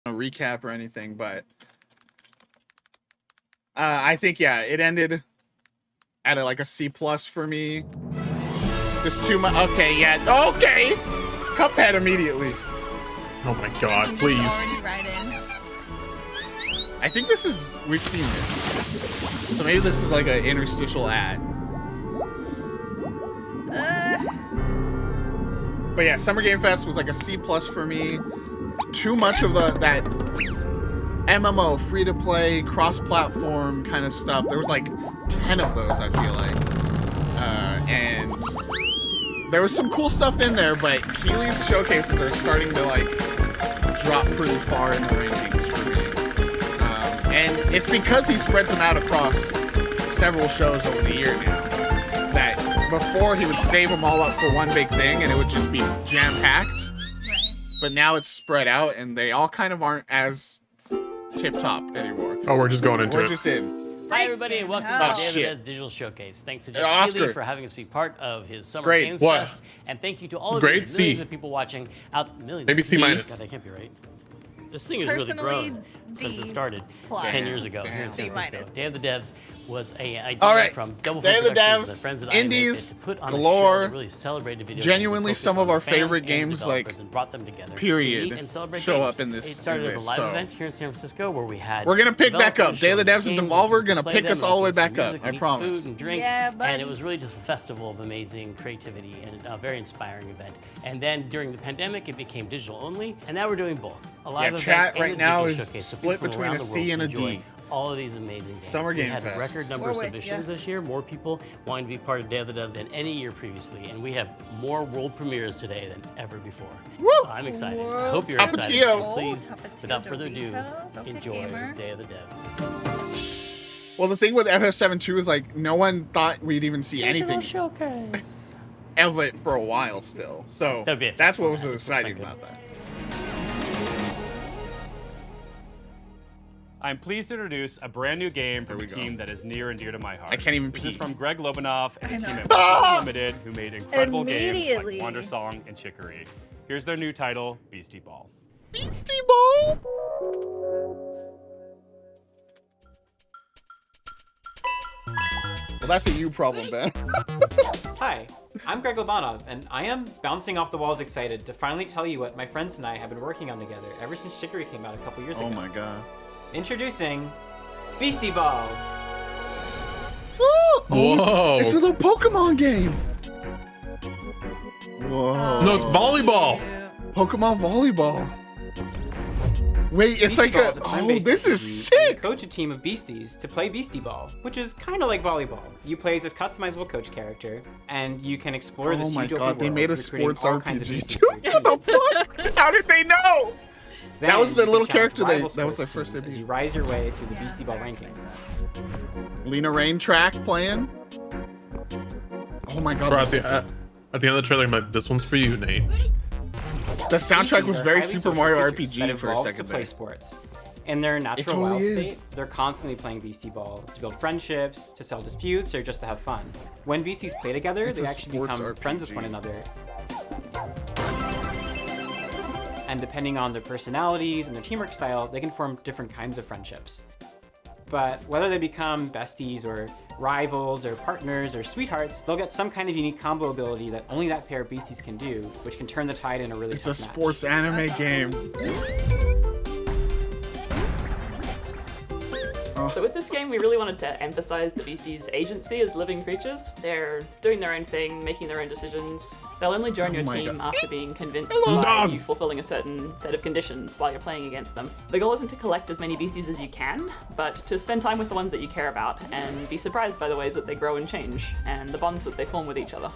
a recap or anything, but I think it ended at like a C+ for me. Just too much. Okay, okay. Cuphead immediately. Oh my god, please. I think we've seen this. So maybe this is like an interstitial ad. But yeah, Summer Game Fest was like a C+ for me. Too much of that MMO, free-to-play, cross-platform kind of stuff. There was like 10 of those, I feel like. And there was some cool stuff in there, but Keely's showcases are starting to like drop pretty far in the rankings for me. And it's because he spreads them out across several shows over the year now. That before he would save them all up for one big thing and it would just be jam-packed. Right. But now it's spread out and they all kind of aren't as tip-top anymore. Oh, we're just going into it. We're just in. Hi everybody and welcome to David Digital Showcase. Thanks to Jeff Keighley for having us be part of his Summer Games Fest. And thank you to all of you, millions of people watching out. Millions. Maybe C-. God, that can't be right. This thing has really grown since it started 10 years ago here in San Francisco. Day of the Devs was an idea from Double Fine Productions and friends at Indies, to put on galore, a show that really celebrated video genuinely some of our favorite games, like, and brought them together period, and celebrate show games. up in this. It started as a live event here in San Francisco where we had. We're gonna pick back up. Day of the Devs and Devolver gonna pick us all the way back up. I promise. Food and drink, and it was really just a festival of amazing creativity and a very inspiring event. And then during the pandemic, it became digital only, and now we're doing both. A live event chat and right a now digital is showcase, so split people between around a the C world and a enjoy D. all of these amazing games. Summer Game Fest. We had a record number of submissions this year, more people wanting to be part of Day of the Devs than any year previously, and we have more world premieres today than ever before. Woo! I'm excited. I hope you're excited. And please, without further ado, enjoy Day of the Devs. Well, the thing with FF7 is like no one thought we'd even see anything showcase of it for a while still. So that's what was so exciting about that. I'm pleased to introduce a brand new game from a team that is near and dear to my heart. I can't even This pee. is from Greg Lobanov and the team at Wizards Unlimited, who made incredible games like Wonder Song and Chicory. Here's their new title, Beastie Ball. Beastie Ball? Well, that's a you problem, Ben. Hi, I'm Greg Lobanov, and I am bouncing off the walls excited to finally tell you what my friends and I have been working on together ever since Chicory came out a couple years ago. Oh my god. Introducing Beastie Ball. Whoa. It's a little Pokemon game. Whoa. No, it's volleyball. Pokemon volleyball. Wait, it's Beastie like Ball is a this is RPG. sick. You coach a team of beasties to play Beastie Ball, which is kind of like volleyball. You play as this customizable coach character, and you can explore this huge open world. They made a recruiting sports all kinds of RPG beasties too. for your What the team. fuck? How did they know? Then That was the you can little challenge character rival that was their sports first teams as debut. you rise your way through the Beastie Ball rankings. Lena Rain track playing. Oh my god. Bro, at the end of the trailer, I'm like, this one's for you, Nate. The soundtrack was very Highly Super Mario social creatures that RPG for a evolved second to play there. sports. In their natural totally wild is. state, they're constantly playing Beastie Ball to build friendships, to settle disputes, or just to have fun. When beasties play together, It's they a actually sports become friends with RPG. one another. And depending on their personalities and their teamwork style, they can form different kinds of friendships. But whether they become besties or rivals or partners or sweethearts, they'll get some kind of unique combo ability that only that pair of beasties can do, which can turn the tide in a really It's a tough match. sports anime game. So with this game, we really wanted to emphasize the beasties' agency as living creatures. They're doing their own thing, making their own decisions. They'll only join your team after being convinced by you fulfilling a certain set of conditions while you're playing against them. The goal isn't to collect as many beasties as you can, but to spend time with the ones that you care about and be surprised by the ways that they grow and change, and the bonds that they form with each other.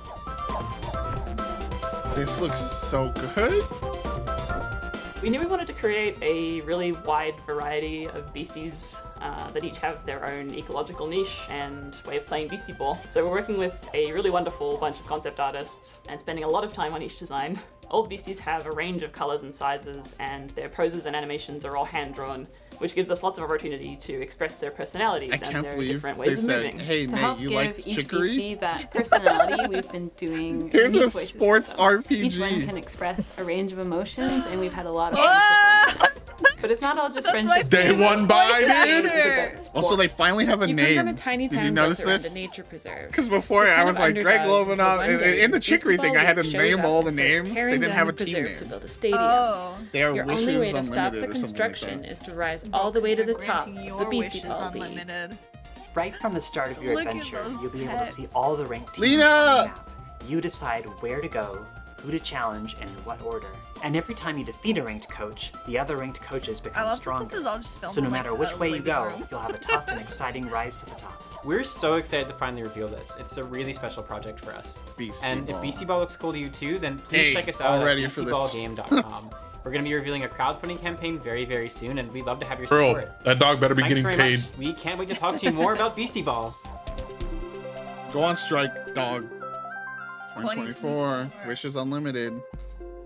This looks so good. We knew we wanted to create a really wide variety of beasties that each have their own ecological niche and way of playing Beastie Ball. So we're working with a really wonderful bunch of concept artists and spending a lot of time on each design. All the beasties have a range of colors and sizes, and their poses and animations are all hand-drawn, which gives us lots of opportunity to express their personalities and their different ways of moving. Hey, To Nate, help you give like each chicory? BC that personality, we've been doing Here's unique a voices for sports them. RPG. Each one can express a range of emotions, and we've had a lot of fun performing. But it's not all just friendships. Day one Biden. Also, they finally have a You name. come from a tiny Did town you notice built around this? a nature preserve. Because before I was like, Greg Lobanov, in the Chicory thing, I had to name all the names. They didn't have a team name. To build a stadium. They are Your Wishes only way to Unlimited stop the or something like construction that. is to rise all the way to the top of the Beastie Ball League. Unlimited. Right from the start of your Look at adventure, those you'll be able to pets. see all the ranked teams Lena! on the map. You decide where to go, who to challenge, and in what order. And every time you defeat a ranked coach, the other ranked coaches I become love that stronger. this is all just filmed So no in, matter like, which a way you living go, room. you'll have a tough and exciting rise to the top. We're so excited to finally reveal this. It's a really special project for us. And if Beastie Ball looks cool to you too, then please check us out at beastieballgame.com. We're going to be revealing a crowdfunding campaign very, very soon, and we'd love to have your support. Girl, that dog better be Thanks getting very paid. much. We can't wait to talk to you more about Beastie Ball. Go on strike, dog. 2024. Wishes Unlimited.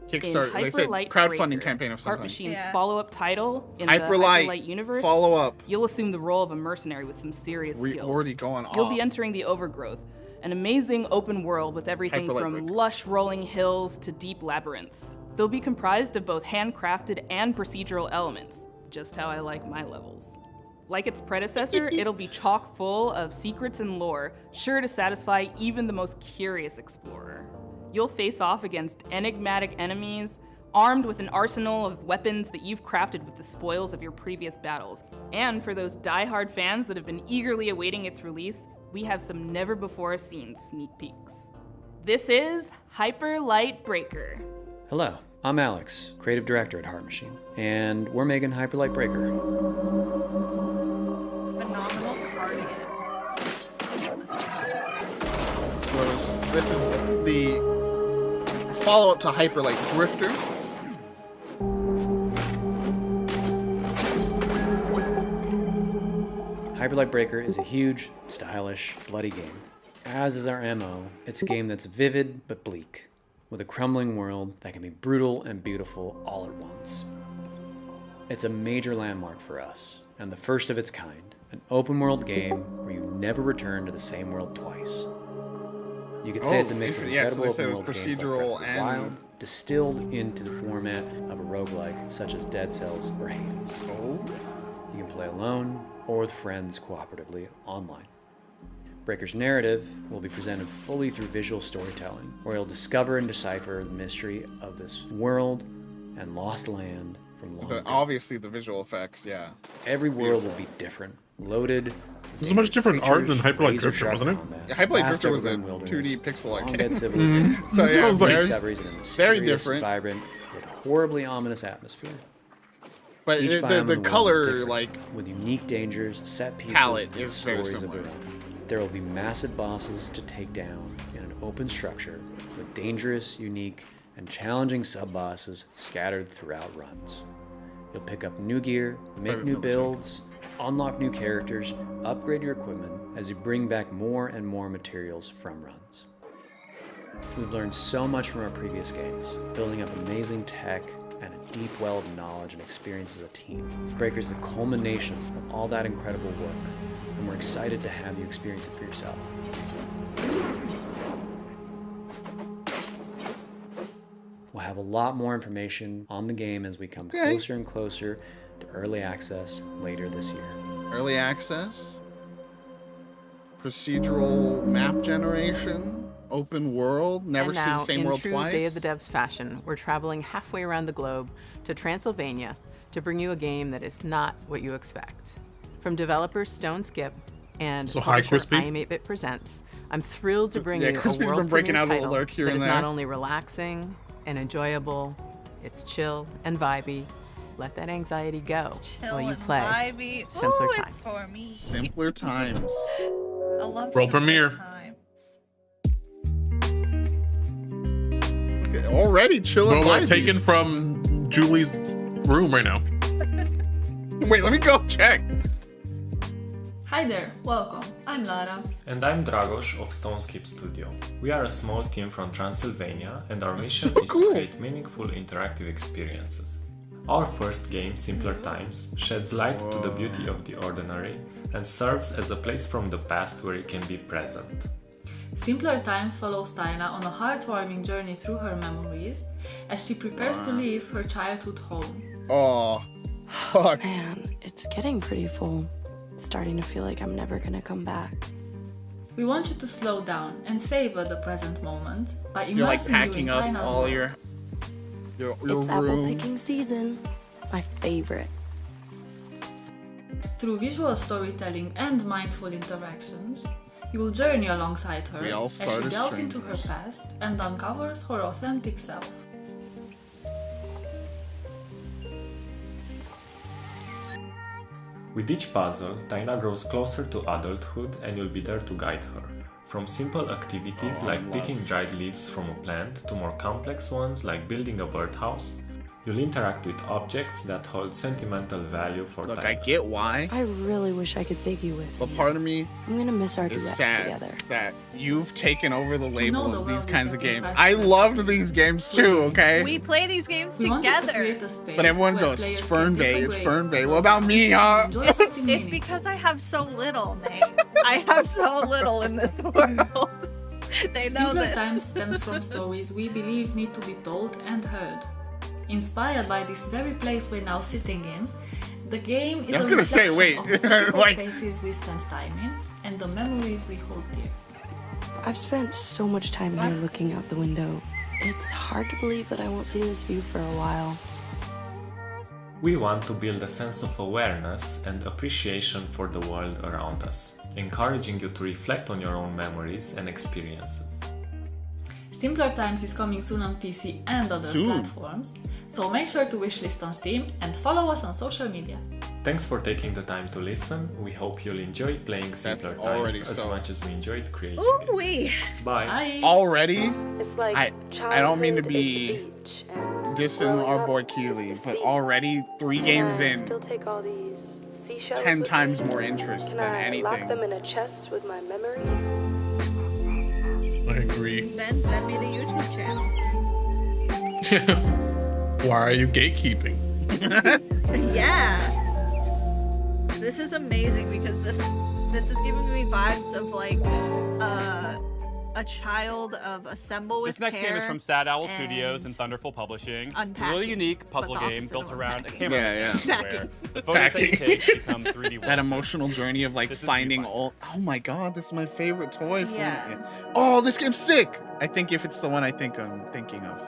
Kickstarter. They said crowdfunding campaign of Heart something. Machine's follow-up title in Hyperlight. the Hyperlight universe. Follow up. You'll assume the role of a mercenary with some serious We skills. already going off. You'll be entering the Overgrowth, an amazing open world with everything Hyperlight from breaker. lush rolling hills to deep labyrinths. They'll be comprised of both handcrafted and procedural elements, just how I like my levels. Like its predecessor, it'll be chock full of secrets and lore, sure to satisfy even the most curious explorer. You'll face off against enigmatic enemies, armed with an arsenal of weapons that you've crafted with the spoils of your previous battles. And for those die-hard fans that have been eagerly awaiting its release, we have some never-before-seen sneak peeks. This is Hyper Light Breaker. Hello, I'm Alex, creative director at Heart Machine, and we're making Hyperlight Breaker. Phenomenal cardigan. This is the follow-up to Hyperlight Drifter. Hyperlight Breaker is a huge, stylish, bloody game. As is our MO, it's a game that's vivid but bleak, with a crumbling world that can be brutal and beautiful all at once. It's a major landmark for us, and the first of its kind, an open world game where you never return to the same world twice. You could say it's a mix of incredible open world games like Breath of the Wild, distilled into the format of a roguelike such as Dead Cells or Hades. You can play alone or with friends cooperatively online. Breaker's narrative will be presented fully through visual storytelling, where you'll discover and decipher the mystery of this world and lost land from long ago. Obviously, the visual effects, yeah. Every world will be different, loaded. There's a much different art than Hyperlight Drifter, wasn't it? Yeah, Hyperlight Drifter was a 2D pixel art game. Civilization. So yeah, very different. Vibrant, yet horribly ominous atmosphere. But Each the biome in the world color, is different, like, with unique dangers, set pieces, palette and is very stories of similar. their own. There will be massive bosses to take down in an open structure with dangerous, unique, and challenging sub-bosses scattered throughout runs. You'll pick up new gear, make new builds, unlock new characters, upgrade your equipment as you bring back more and more materials from runs. We've learned so much from our previous games, building up amazing tech and a deep well of knowledge and experience as a team. Breaker's the culmination of all that incredible work, and we're excited to have you experience it for yourself. We'll have a lot more information on the game as we come closer and closer to early access later this year. Early access, procedural map generation, open world, never see the same world twice. In true Day of the Devs fashion, we're traveling halfway around the globe to Transylvania to bring you a game that is not what you expect. From developers Stone Skip and publisher I Am 8-Bit Presents, I'm thrilled to bring you a Crispy's world been breaking premiere out a title little lurk here that and is there. not only relaxing and enjoyable, it's chill and vibey. Let that anxiety go while you play vibey. Simpler Ooh, Times. it's for me. Simpler Times. I love World Simpler premiere. Times. Okay, already chilling. Well, taken from Julie's room right now. Wait, let me go check. Hi there, welcome. I'm Lara. And I'm Dragos of Stone Skip Studio. We are a small team from Transylvania, and our mission is to create meaningful interactive experiences. Our first game, Simpler Times, sheds light to the beauty of the ordinary and serves as a place from the past where you can be present. Simpler Times follows Tyla on a heartwarming journey through her memories as she prepares to leave her childhood home. Oh, Fuck. Man, it's getting pretty full. It's starting to feel like I'm never gonna come back. We want you to slow down and savor the present moment by You're like immersing you in packing up China's all world. your It's apple room. picking season. My favorite. Through visual storytelling and mindful interactions, you will journey alongside her We all as start she as delves into her strangers. past and uncovers her authentic self. With each puzzle, Taina grows closer to adulthood and you'll be there to guide her. From simple activities like picking dried leaves from a plant to more complex ones like building a birdhouse, you'll interact with objects that hold sentimental value for Look, Taina. I get why, I really wish I could take you with but me. part of me I'm gonna miss our is duets sad together. that you've taken over the label know the of these world kinds is of a games. professional. I loved these games too, okay? We play these games We wanted to together. create a space But everyone where goes, players it's can Fern take a Bay, it's break, Fern Bay. slow What about down, me, and huh? enjoy something It's meaningful. because I have so little, Nate. I have so little in this world. They know Simpler this. Times stems from stories we believe need to be told and heard. Inspired by this very place we're now sitting in, the game is I was a gonna say, reflection wait, of the physical like- spaces we spend time in and the memories we hold dear. I've spent so much time here looking out the window. It's hard to believe that I won't see this view for a while. We want to build a sense of awareness and appreciation for the world around us, encouraging you to reflect on your own memories and experiences. Simpler Times is coming soon on PC and other Soon. platforms, so make sure to wishlist on Steam and follow us on social media. Thanks for taking the time to listen. We hope you'll enjoy playing Simpler already Times as so. much as we enjoyed creating Ooh it. wee. Bye. Bye! Already? It's like I don't mean to childhood is be the beach, and dissing growing our up boy is Keely, the but sea. already 3 Can games I in, still take all these seashells 10 with times me? more interest Can than I anything. lock them in a chest with my memories? I agree. Then send me the YouTube channel. Why are you gatekeeping? Yeah. This is amazing because this is giving me vibes of like a child of Assemble with This next game is from Sad Owl Studios and Thunderful Publishing. It's a really Unpacking, unique puzzle but the game opposite built of around a unpacking. camera Yeah, lens where the photos that you take become 3D That Western. emotional journey of like This is finding Viewfinder. all. Oh my god, this is my favorite toy. From Yeah. Oh, this game's sick. I think if it's the one I'm thinking of,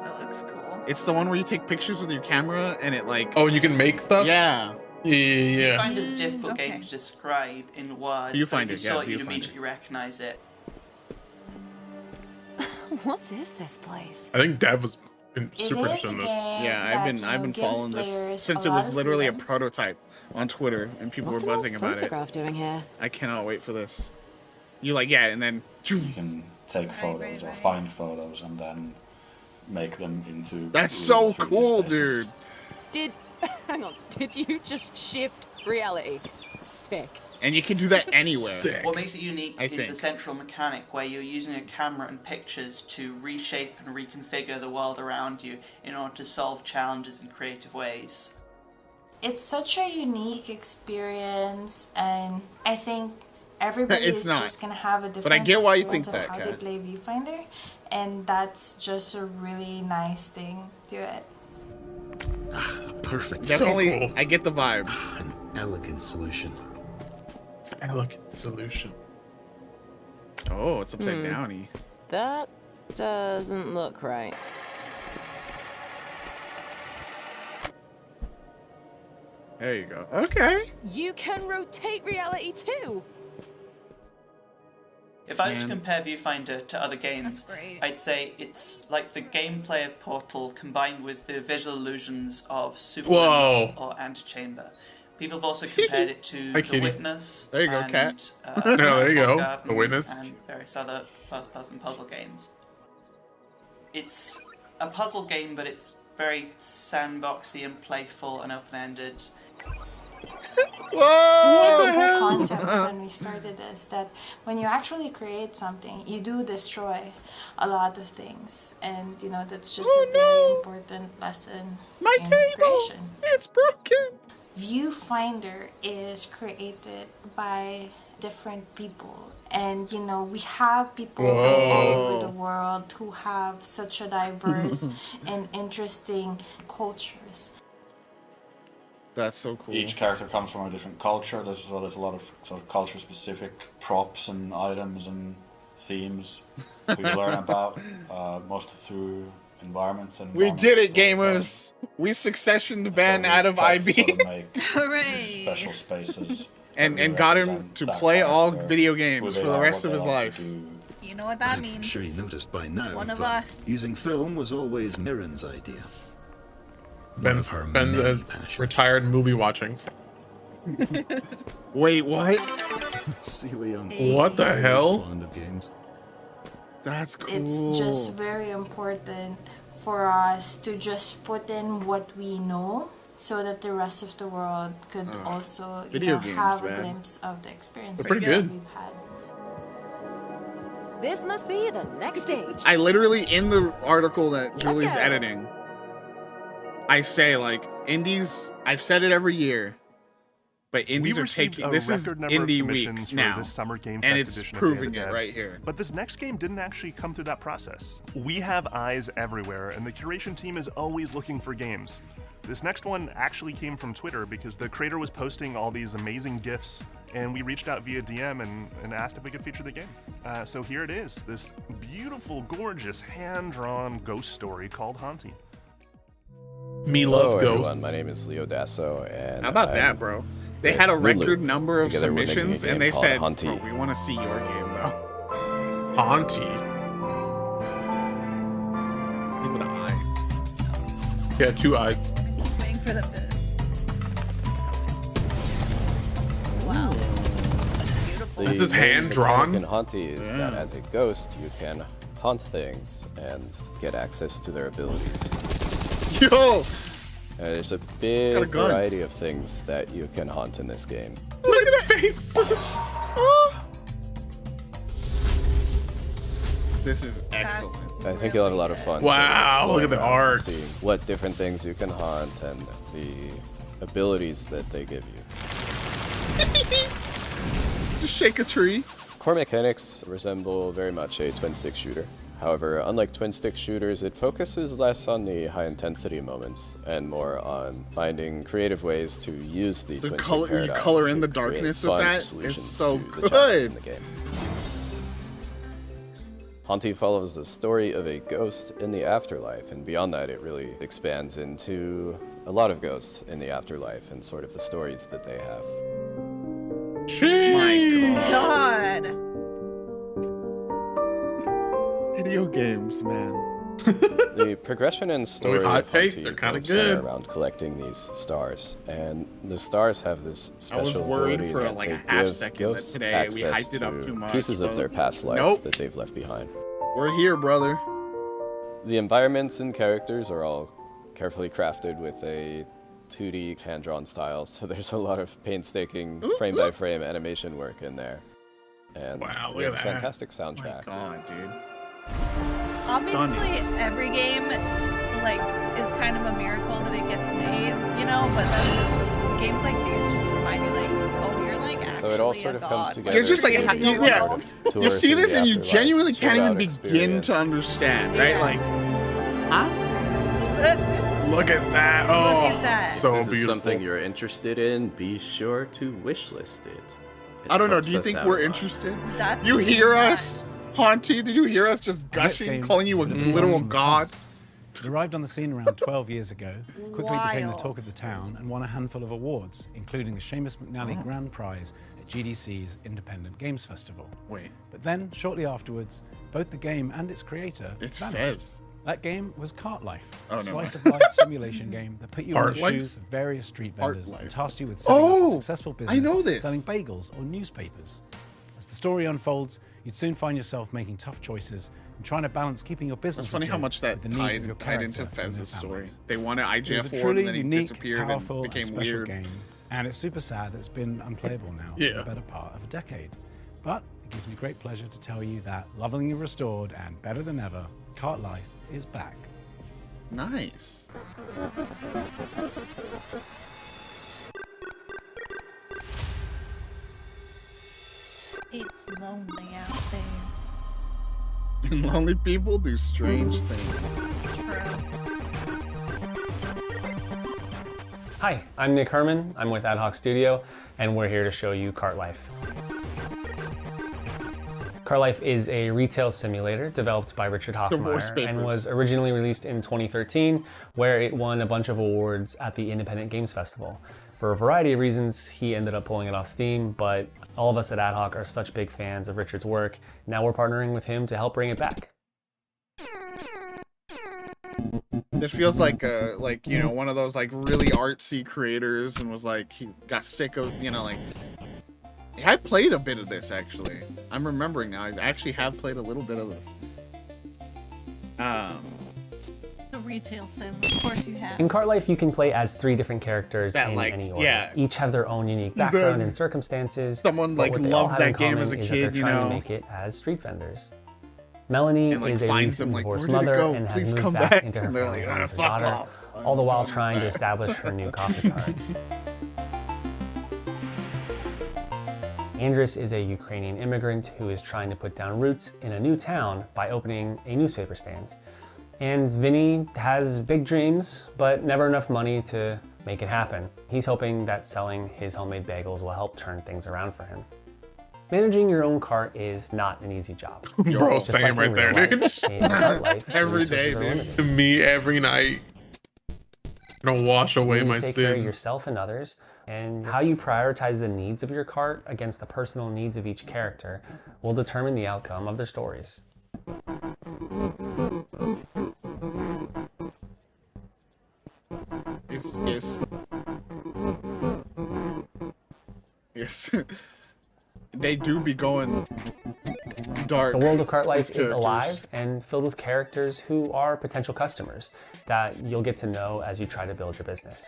That looks cool. it's the one where you take pictures with your camera and it like. Oh, you can make stuff? Yeah. Yeah. Viewfinder is a difficult game to describe in words. Viewfinder, but if you saw yeah, it, you'd Viewfinder. immediately recognize it. What is this place? I think Dev was super is interested in a this. game Yeah, I've been gives following this players since a it lot was of literally a freedom. prototype on Twitter and people What's were an old buzzing about it. photograph doing here? I cannot wait for this. You like and then You can take photos or find photos and then make them into. That's so real 3D cool, spaces. dude. Hang on, did you just shift reality? Sick. And you can do that anywhere. What makes it unique I is think. the central mechanic where you're using a camera and pictures to reshape and reconfigure the world around you in order to solve challenges in creative ways. It's such a unique experience, and I think everybody It's is not. just gonna have a different But I get why you experience think of that, how Kat. they play Viewfinder, and that's just a really nice thing to it. Perfect. Definitely, So cool. I get the vibe. An elegant solution. Elegant solution. Oh, it's upside downy. That doesn't look right. There you go. Okay. You can rotate reality too. If I was to Man. compare Viewfinder to other games, I'd say it's like the gameplay of Portal combined with the visual illusions of Superman Whoa. or Antechamber. People have also compared it to Hi, The Kitty. Witness. There you go, and, Kat. Yeah, there you go. Garden The Witness. And various other first-person puzzle games. It's a puzzle game, but it's very sandboxy and playful and open-ended. Whoa! The whole concept when we started this, that when you actually create something, you do destroy a lot of things, and you know that's just a very important lesson My in table! creation. It's broken! Viewfinder is created by different people, and you know we have people from all over the world who have such a diverse and interesting cultures. That's so cool. Each character comes from a different culture. There's a lot of sort of culture-specific props and items and themes we learn about, mostly through environments and. We did it, gamers! We successioned Ben out of IB. Sort of make Hooray! special spaces. and got him to play all video games for the rest of his life. You know what that means. I'm sure you noticed by now. One of but us. Using film was always Mirren's idea. Ben's retired movie watching. Wait, what? What the hell? Fond of games. That's cool. It's just very important for us to just put in what we know so that the rest of the world could also have a glimpse of the experience pretty good. we've had. This must be the next stage. I literally, in the article that Julie's editing, I say, like, indies, I've said it every year, but indies are taking, this is Indie Week now, this Summer Game and Fest it's edition of proving Game it Devs. right here. But this next game didn't actually come through that process. We have eyes everywhere, and the curation team is always looking for games. This next one actually came from Twitter because the creator was posting all these amazing GIFs, and we reached out via DM and asked if we could feature the game. So here it is, this beautiful, gorgeous, hand-drawn ghost story called Haunty. Me love everyone. ghosts. My name is Leo Dasso, and How about that, bro? They had a record number of Together we're making a submissions, game and they called said, Haunty. bro, we want to see your game, though. Haunty. With an eye. Yeah, 2 eyes. Waiting for them to. Wow. This is The main hand-drawn? mechanic in Haunty is that as a ghost, you can haunt things and get access to their abilities. Yo! There's a Got a big gun. variety of things that you can haunt in this game. Look at that face! This is excellent. I think you'll have a lot of fun. Wow, look at the exploring around and art. See what different things you can haunt and the abilities that they give you. Just shake a tree. Core mechanics resemble very much a twin-stick shooter. However, unlike twin-stick shooters, it focuses less on the high-intensity moments and more on finding creative ways to use the twin-stick color, you paradigm color to in the create darkness with fun that solutions is so to the challenges in good. the game. Haunty follows the story of a ghost in the afterlife, and beyond that, it really expands into a lot of ghosts in the afterlife and sort of the stories that they have. My God. Video games, man. The progression and story hot of take, Haunty they're kinda both center good. around collecting these stars, and the stars have this I was special worried ability for that like they a half give second that ghosts today we access hyped it up to too much. pieces of but their past life nope. that they've left behind. We're here, brother. The environments and characters are all carefully crafted with a 2D hand-drawn style, so there's a lot of painstaking frame-by-frame animation work in there. And Wow, we look have at a that. fantastic soundtrack. God, dude. Obviously, every game like is kind of a miracle that it gets made, you know. But then games like these just remind you, like, oh, you're like actually So it all a sort of god. comes together. You're just like, to give you yeah. sort of tour You see through this the and you afterlife, genuinely can't even chilled-out begin to experience. understand, right? Yeah. Like, Look at that. Oh, Look at that. so If this is beautiful. something you're interested in, be sure to wishlist it. It I don't know. helps Do you us think out we're a lot. interested? That's You hear nuts. us, Haunty? Did you hear us just gushing, game calling you a has been literal from the god? past. It arrived on the scene around 12 years ago, quickly became the Wild. talk of the town, and won a handful of awards, including the Seamus McNally Grand Prize at GDC's Independent Games Festival. Wait. But then, shortly afterwards, both the game and its creator It's vanished. Fez. That game was Cart Life, Oh, a no. slice-of-life simulation game that put you in Art the Life? shoes of various street Art vendors and Life. tasked you with setting up Oh, a successful I business, know this. selling bagels or newspapers. As the story unfolds, you'd soon find yourself making tough choices and trying to balance keeping your business It's funny how afloat much that with the needs of your tied into character and their Fez's story. families. They wanted It was IGF a 4 truly and then he unique, disappeared powerful, and and became special weird. game, and it's super sad that it's been unplayable now for Yeah. the better part of a decade. But it gives me great pleasure to tell you that, lovingly restored and better than ever, Cart Life is back. Nice. It's lonely out there. And lonely people do strange things. True. Hi, I'm Nick Herman. I'm with Ad Hoc Studio, and we're here to show you Cart Life. Cart Life is a retail simulator developed by Richard Hoffmeyer and was originally released in 2013, where it won a bunch of awards at the Independent Games Festival. For a variety of reasons, he ended up pulling it off Steam, but all of us at Ad Hoc are such big fans of Richard's work. Now we're partnering with him to help bring it back. This feels like you know, one of those like really artsy creators, and was like, he got sick of, you know, like, I played a bit of this actually. I'm remembering now. I actually have played a little bit of this. The retail sim, of course you have. In Cart Life, you can play as 3 different characters in like, any order. yeah. Each have their own unique background and circumstances. Someone but like what they all loved have in that game common as a is that kid, they're you trying know. to make it as street vendors. Melanie And, like, is a finds them, recent like, divorced "Where did it mother go? and has Please moved come back back." into her And they're family like, home with her "Fuck daughter, off. all the while I'm trying to back." establish her new coffee cart. Andres is a Ukrainian immigrant who is trying to put down roots in a new town by opening a newspaper stand. And Vinny has big dreams, but never enough money to make it happen. He's hoping that selling his homemade bagels will help turn things around for him. Managing your own cart is not an easy job. Bro, Just same like in right there, real dude. life, in Cart Life, Every day, resources are dude. limited. Me every night. Gonna wash away You need my to take care of sins. yourself and others, and how you prioritize the needs of your cart against the personal needs of each character will determine the outcome of their stories. Yes. They do be going dark. The world of Cart Life these is characters. alive and filled with characters who are potential customers that you'll get to know as you try to build your business.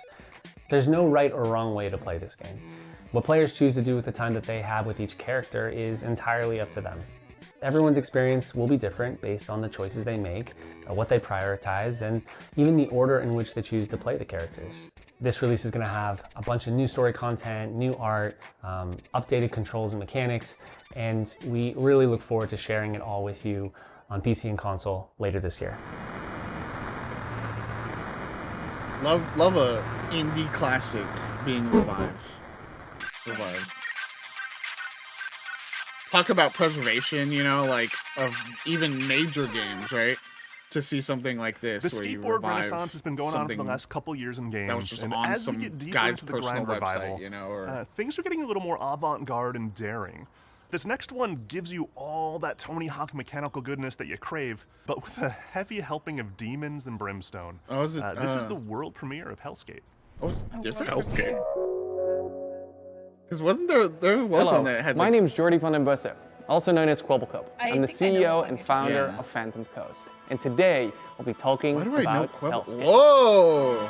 There's no right or wrong way to play this game. What players choose to do with the time that they have with each character is entirely up to them. Everyone's experience will be different based on the choices they make, what they prioritize, and even the order in which they choose to play the characters. This release is going to have a bunch of new story content, new art, updated controls and mechanics, and we really look forward to sharing it all with you on PC and console later this year. Love a indie classic being revived. Talk about preservation, you know, like of even major games, right? To see something like this, The where you skateboard revive renaissance has been going on for the something last couple years in games. that was just and on as some we get deeper guy's into the personal grind website, revival, you know, or things are getting a little more avant-garde and daring. This next one gives you all that Tony Hawk mechanical goodness that you crave, but with a heavy helping of demons and brimstone. Oh, is it, this is the world premiere of Hellskate. Oh, it's different. Hellskate. Because wasn't there was Hello, one that had my like, name's Jordi van den Bussen, also known as Quabblecup. I'm the think I know CEO what and you're founder Yeah. of Phantom Coast. And today, we'll be talking why do I know about Quibble? Hellskate. Whoa!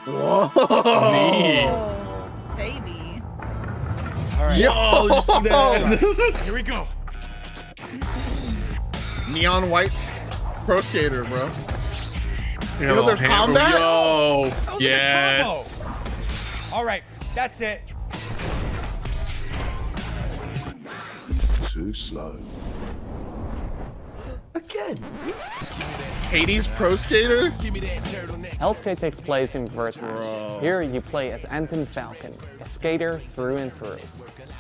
Whoa! Neat. Oh, baby. All right. Yo! Did you see that? Here we go. Neon white pro skater, bro. You know, there's combat? Yo, That was yes. a good combo. All right, that's it. Too slow. Again. Hades pro skater? Hellskate takes place in Vertmars. Here, you play as Anton Falcon, a skater through and through.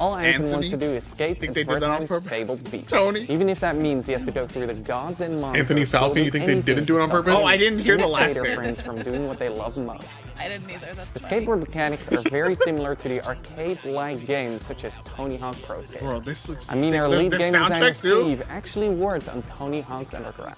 All Anton wants to do is skate Think and they did that on Vertmars' purpose? fabled beast. Tony? Even if that means he has to go through the gods and monsters. Anthony Falcon, you think they didn't do it on purpose? Oh, I didn't hear the last Skater bit. friends from doing what they love most. I didn't either. The That's funny. skateboard mechanics are very similar to the arcade-like games such as Tony Hawk Pro Skater. Bro, this looks I mean, sick. our The lead game designer soundtrack too? Steve actually worked on Tony Hawk's Underground.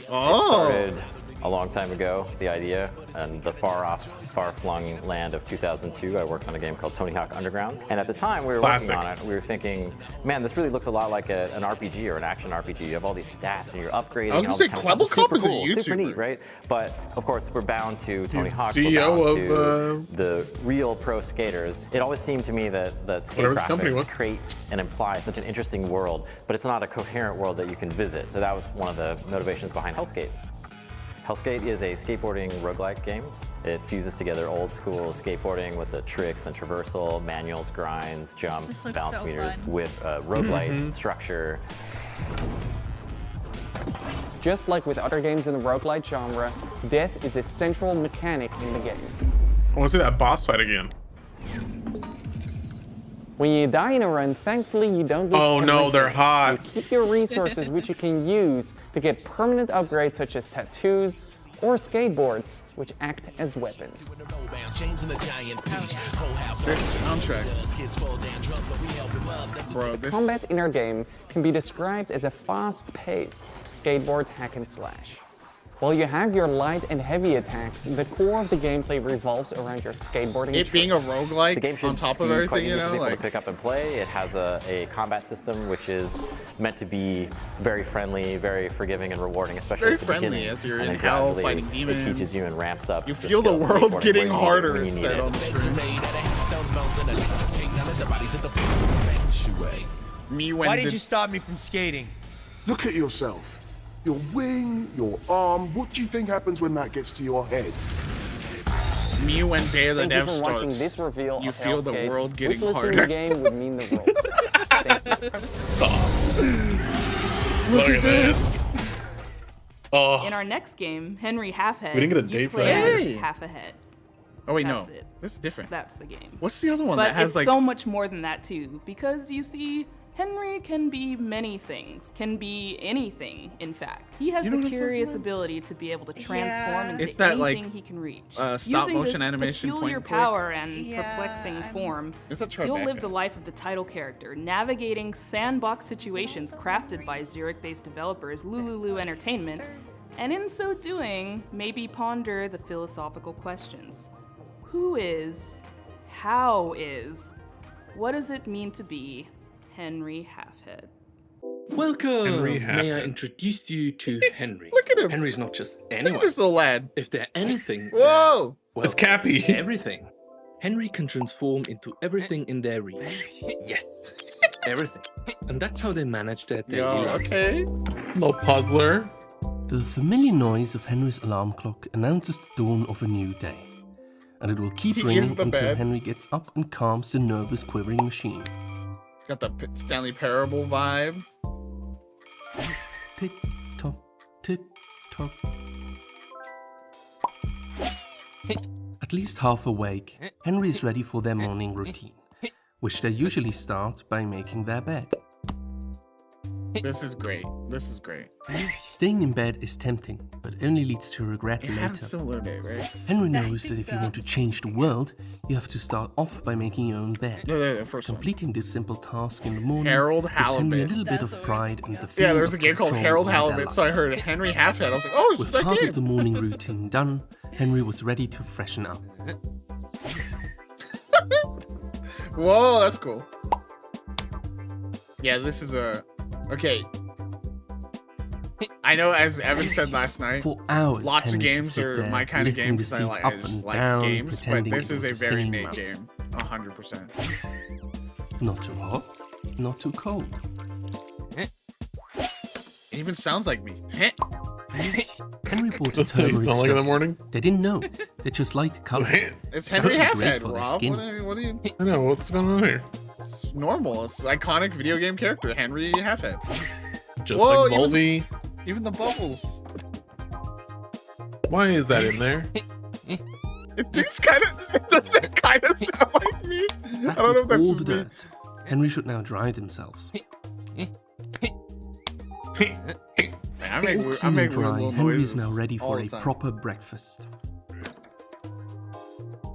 Oh! Started a long time ago, the idea, and the far-flung land of 2002, I worked on a game called Tony Hawk Underground. And at the time we were Classic. working on it, we were thinking, man, this really looks a lot like an RPG or an action RPG. You have all these stats and you're upgrading. I was and gonna all say, this kind of stuff. It's Quabblecup super is a cool, super YouTuber. neat, right? But of course, we're bound to Tony He's Hawk. CEO we're bound of, to the real pro skaters. It always seemed to me that skate Whatever this company graphics was. create and imply such an interesting world, but it's not a coherent world that you can visit. So that was one of the motivations behind Hellskate. Hellskate is a skateboarding roguelike game. It fuses together old school skateboarding with the tricks and traversal, manuals, grinds, jumps, This looks balance so meters fun. with roguelite structure. Just like with other games in the roguelite genre, death is a central mechanic in the game. I want to see that boss fight again. When you die in a run, thankfully you don't lose Oh no, they're everything. hot. You keep your resources, which you can use to get permanent upgrades such as tattoos or skateboards, which act as weapons. This soundtrack. Bro, The this... combat in our game can be described as a fast-paced skateboard hack and slash. While you have your light and heavy attacks, the core of the gameplay revolves around your skateboarding It being a tricks. roguelike on top of everything, you know, like like... to pick up and play. It has a combat system which is meant to be very friendly, very forgiving and rewarding, especially Very at the friendly beginning. as you're And in then hell gradually fighting demons. It teaches you and ramps up. You feel the skills world skateboarding getting when harder, when it need said it. on the screen. Me when Why did you stop me from skating? Look at yourself. Your wing, your arm. What do you think happens when that gets to your head? Me when Day of the Thank you Dev for watching starts. this reveal You of feel the Hellscape. world getting Whistling harder. the game would mean the world. Look at this. Oh. In our next game, Henry Halfhead, We didn't get a you day for play that. as Hey. Half a Head. Oh wait, That's no. it. This is different. That's the game. What's the other one But that has it's like... so much more than that too, because you see, Henry can be many things, can be anything, in fact. He has You know the what I'm talking curious about? ability to be able to transform into It's that, like, anything he can reach. stop Using motion this animation peculiar point and click. power and perplexing form, It's a you'll live Tribeca. the life of the title character, navigating sandbox situations crafted by Zurich-based developers Lululu Entertainment, and in so doing, maybe ponder the philosophical questions. Who is? How is? What does it mean to be Henry Halfhead? Welcome. Henry May I Halfhead. introduce you to Henry? Look at him. Henry's not just anyone. Look at this little lad. If they're anything, Whoa! well, It's Cappy. Everything. Henry can transform into everything in their reach. Yes, everything. And that's how they manage their daily Yo, life. okay. Little puzzler. The familiar noise of Henry's alarm clock announces the dawn of a new day. And it will keep He is ringing the until bed. Henry gets up and calms the nervous, quivering machine. Got the Stanley Parable vibe. Tick tock, tick tock. At least half awake, Henry is ready for their morning routine, which they usually start by making their bed. This is great. This is great. Staying in bed is tempting, but only leads to regret It had a later. similar day, right? Henry knows that if you want to change the world, you have to start off by making your own bed. No, the first one. Completing this simple task in the morning Harold gives Henry a Halibut. little bit of pride and the Yeah, feeling there was a of game called control Harold over their Halibut, so I life. heard Henry Halfhead. I was like, oh, it's With that part game. of the morning routine done, Henry was ready to freshen up. Whoa, that's cool. Yeah, this is a... Okay. I know, as Evan said last night, For hours, lots of Henry could games sit are there, my kind of lifting game the because I, seat like, up I just and like down, games, but pretending this it is was a a very singing Nate mouse. game. 100%. Not too hot, not too cold. It even sounds like me. Henry bought a That's how you turmeric sound like in the soap. morning? They didn't know. They just liked the color. It's Henry also great Halfhead, for their Rob. skin. What are you... I know, what's going on here? It's normal. It's iconic video game character, Henry Halfhead. Just Whoa, like Voldy. Even the bubbles. Why is that in there? It does kind of sound like me. I don't know if that's all just the me. dirt. Henry should now dry themselves. I make All weird clean and weird dry, little Henry noises is now ready all for the a time. proper breakfast.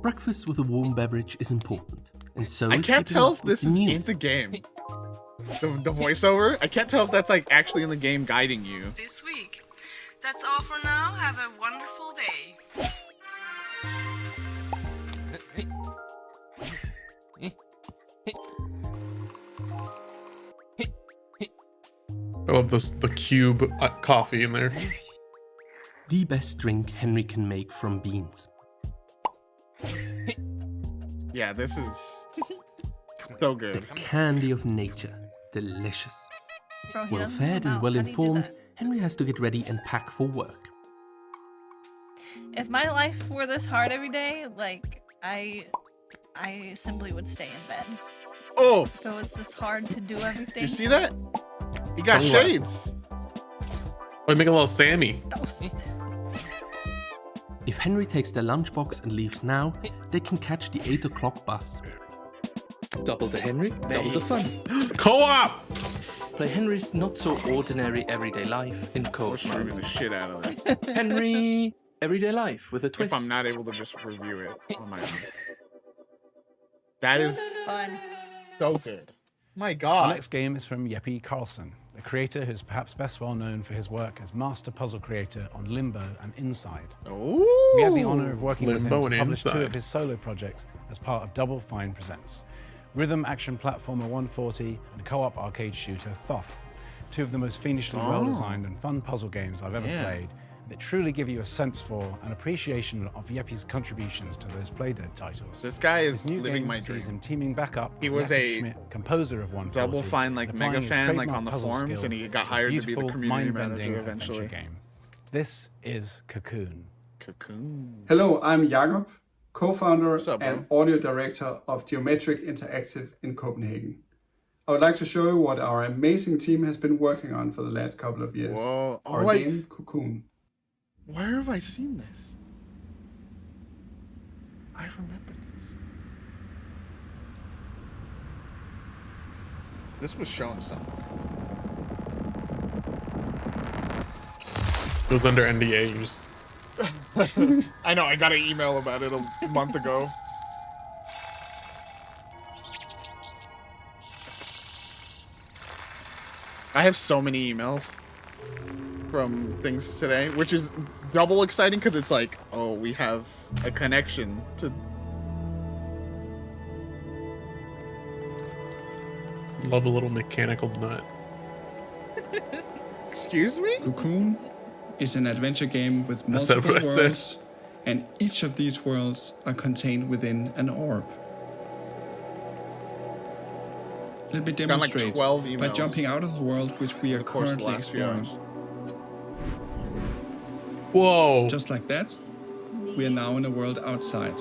Breakfast with a warm beverage is important, and so I is can't keeping tell up if with this the is in news. the game. The voiceover, I can't tell if that's like actually in the game guiding you. This week. That's all for now. Have a wonderful day. I love the cube coffee in there. The best drink Henry can make from beans. Yeah, this is so good. Candy of nature. Delicious. Bro, he Well doesn't fed know and how well do you do informed, that? Henry has to get ready and pack for work. If my life were this hard every day, like I simply would stay in bed. Oh! If it was this hard to do everything. Do you see that? He got Sunglasses. shades. Oh, make a little Sammy. If Henry takes their lunchbox and leaves now, they can catch the 8 o'clock bus. Double the Henry, double the fun. Co-op! Play Henry's not so ordinary everyday life in co-op. Streaming the shit out of this. Henry everyday life with a twist. If I'm not able to just review it on my own. That is fun. So good. My Our God. next game is from Jeppe Carlsen, a creator who's perhaps best well known for his work as master puzzle creator on Limbo and Inside. Ooh. We had the honor of working with him Limbo to and publish 2 Inside. of his solo projects as part of Double Fine Presents: Rhythm Action Platformer 140 and co-op arcade shooter Thoth. 2 of the most fiendishly well-designed and fun puzzle games I've ever played, that truly give you a sense for and appreciation of Jeppe's contributions to those Playdead titles. This guy is His new living game my sees dream. him teaming back up He with was Jakob a Schmidt, composer of 140, Double Fine like and mega applying his fan like trademark on the puzzle forums, and skills he got to a hired to be the beautiful, community mind-bending manager adventure eventually. game. This is Cocoon. Cocoon. Hello, I'm Jakob, co-founder up, bro? and audio director of Geometric Interactive in Copenhagen. I would like to show you what our amazing team has been working on for the last couple of years. Whoa. Our Oh, game, Cocoon. Where have I seen this? I remember this. This was shown somewhere. It was under NDA. You just... I know, I got an email about it a month ago. I have so many emails from things today, which is double exciting because it's like, oh, we have a connection to... Love a little mechanical nut. Excuse me? Cocoon is an adventure game with I said multiple what I said. worlds, and each of these worlds are contained within an orb. Let me Got like demonstrate 12 by emails jumping out of the world which we are course of the currently last few exploring. hours. Whoa. Just like that, we are now in a world outside.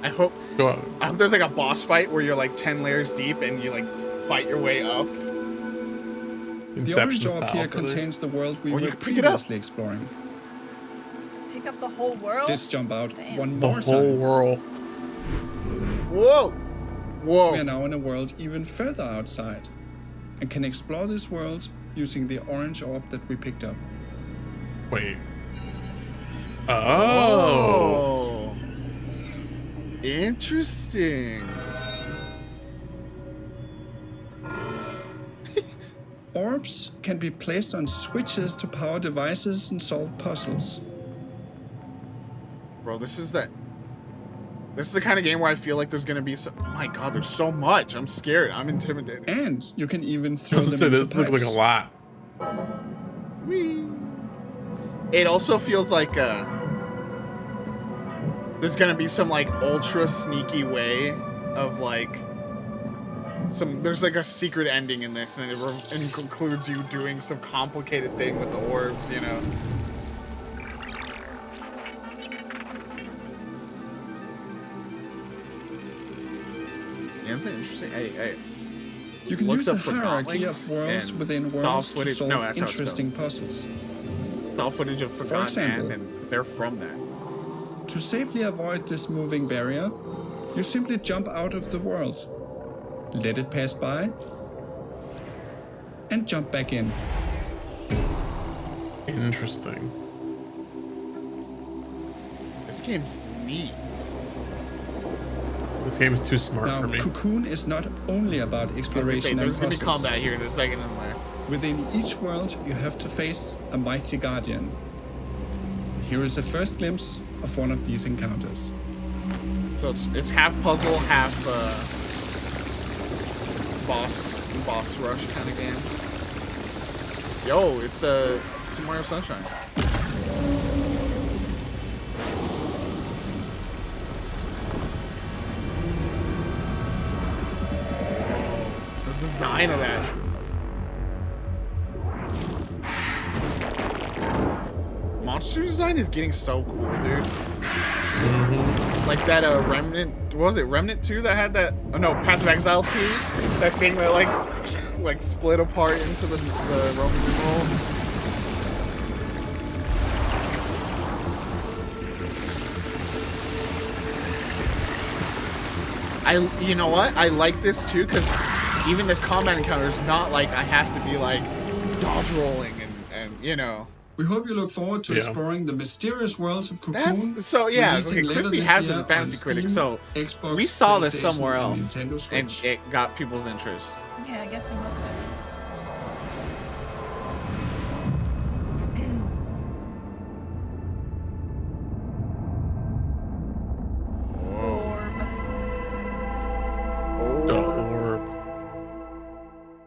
I hope, Go out. I hope there's like a boss fight where you're like 10 layers deep and you like fight your way up. The orange orb here contains the world we Or you were can pick it up. previously exploring. Pick up the whole world? Let's jump out one The more whole time. world. Whoa! Whoa! We are now in a world even further outside and can explore this world using the orange orb that we picked up. Wait. Oh. Interesting. Orbs can be placed on switches to power devices and solve puzzles. Bro, this is the kind of game where I feel like there's gonna be so, oh my God, there's so much. I'm scared. I'm intimidated. And you can even throw them So into this looks like pipes. a lot. Whee. It also feels like there's gonna be some like ultra sneaky way of like there's like a secret ending in this, and it includes you doing some complicated thing with the orbs, you know. Yeah, that's interesting. Hey. You can Looks use the up for hierarchy gauntlets of worlds and within style worlds to footage. solve No, that's how it's interesting puzzles. Style footage of Forgotten example, Man, and they're from that. To safely avoid this moving barrier, you simply jump out of the world, let it pass by, and jump back in. Interesting. This game's neat. This game is too smart Now, for me. Cocoon is not only about exploration and there's gonna be puzzles. combat here in a second in there. Within each world, you have to face a mighty guardian. Here is a first glimpse of one of these encounters. So it's half puzzle, half boss rush kind of game. Yo, it's some Mario Sunshine. The design of that. Monster design is getting so cool, dude. Like that Remnant, what was it, Remnant 2 that had that, oh no, Path of Exile 2? That thing that like split apart into the Roman numeral. You know what? I like this too because even this combat encounter is not like I have to be like dodge rolling and you know. We hope you look forward to exploring the mysterious worlds of Cocoon. That's so yeah. releasing Okay, later Crispy this has year it in Fantasy on Critic, Steam, so Xbox, we saw this PlayStation, somewhere and else, Nintendo and Switch. it got people's interest. Yeah, I guess we must have.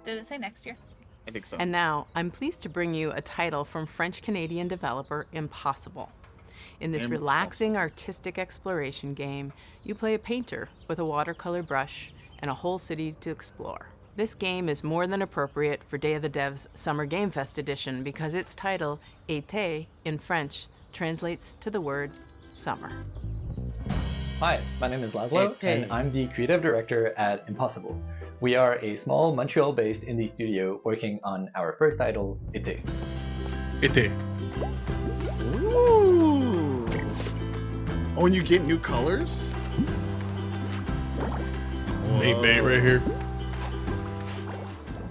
Did it say next year? I think so. And now, I'm pleased to bring you a title from French-Canadian developer Impossible. In this relaxing artistic exploration game, you play a painter with a watercolor brush and a whole city to explore. This game is more than appropriate for Day of the Devs Summer Game Fest edition because its title, Été, in French, translates to the word summer. Hi, my name is Laszlo, and I'm the creative director at Impossible. We are a small Montreal-based indie studio working on our first title, Été. Été. Ooh. Oh, and you get new colors? It's Nate Bait right here.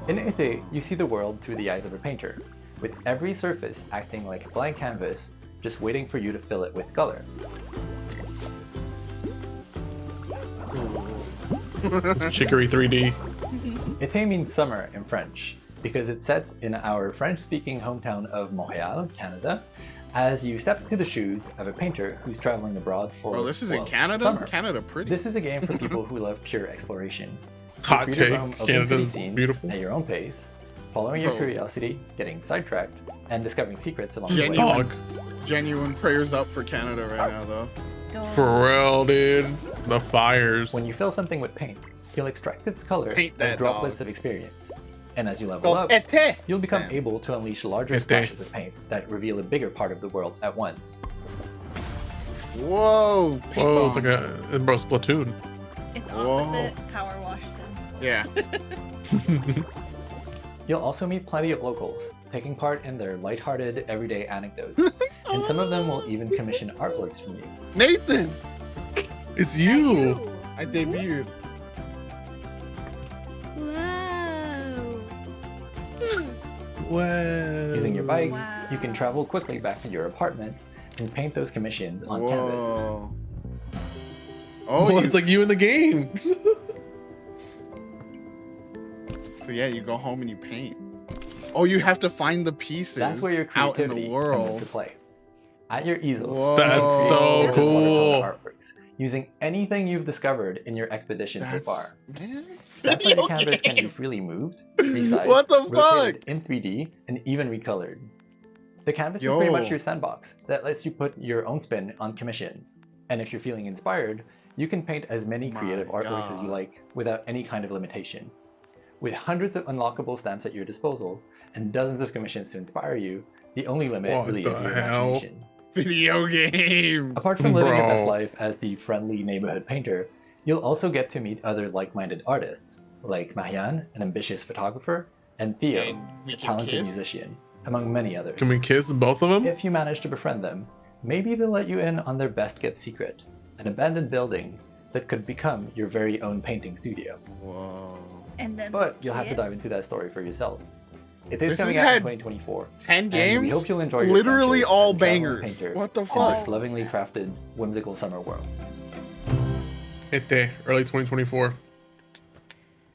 In Été, you see the world through the eyes of a painter, with every surface acting like a blank canvas, just waiting for you to fill it with color. It's Chicory 3D. Été means summer in French, because it's set in our French-speaking hometown of Montreal, Canada, as you step into the shoes of a painter who's traveling abroad for this is in Canada? summer. Canada pretty. This is a game for people who love pure exploration. Hot You're free to take. roam open Canada's city scenes beautiful. at your own pace, following your Bro. curiosity, getting sidetracked, and discovering secrets along the way. Genuine prayers up for Canada right now, though. For real, dude. The fires. When you fill something with paint, you'll extract its color Paint as that droplets dog. of experience. And as you level Well, up, été. you'll become Sam. able to unleash larger Été. splashes of paint that reveal a bigger part of the world at once. Whoa. Whoa, it's like a bro Splatoon. It's opposite Power Wash Sim. Yeah. You'll also meet plenty of locals, taking part in their lighthearted, everyday anecdotes. And some of them will even commission artworks from you. Nathan! It's you! I debuted. Wow. Using your bike, you can travel quickly back to your apartment and paint those commissions on canvas. Oh, it's like you in the game. So yeah, you go home and you paint. Oh, you have to find the pieces That's where your out in creativity the comes world. into play. At your easel, Whoa. That's so create cool. watercolor artworks, using anything you've discovered in your expedition so far. Man. That's why the canvas can be freely moved, resized, What the rotated in 3D, and even recolored. The canvas is pretty much your sandbox that lets you put your own spin on commissions. And if you're feeling inspired, you can paint as many creative artworks as you like without any kind of limitation. With hundreds of unlockable stamps at your disposal and dozens of commissions to inspire you, the only limit What really the is your hell? imagination. Video games. Apart from living your best Bro. life as the friendly neighborhood painter, you'll also get to meet other like-minded artists, like Marianne, an ambitious photographer, and Theo, And we a can talented kiss? musician, among many others. Can we kiss both of them? If you manage to befriend them, maybe they'll let you in on their best-kept secret, an abandoned building that could become your very own painting studio. Whoa. And then But you'll have to dive kiss? into that story for yourself. It This is coming has out in had 2024. 10 and games? we hope you'll enjoy your Literally adventures all as a traveling bangers. painter What the in fuck? this lovingly crafted, whimsical summer world. Été, early 2024.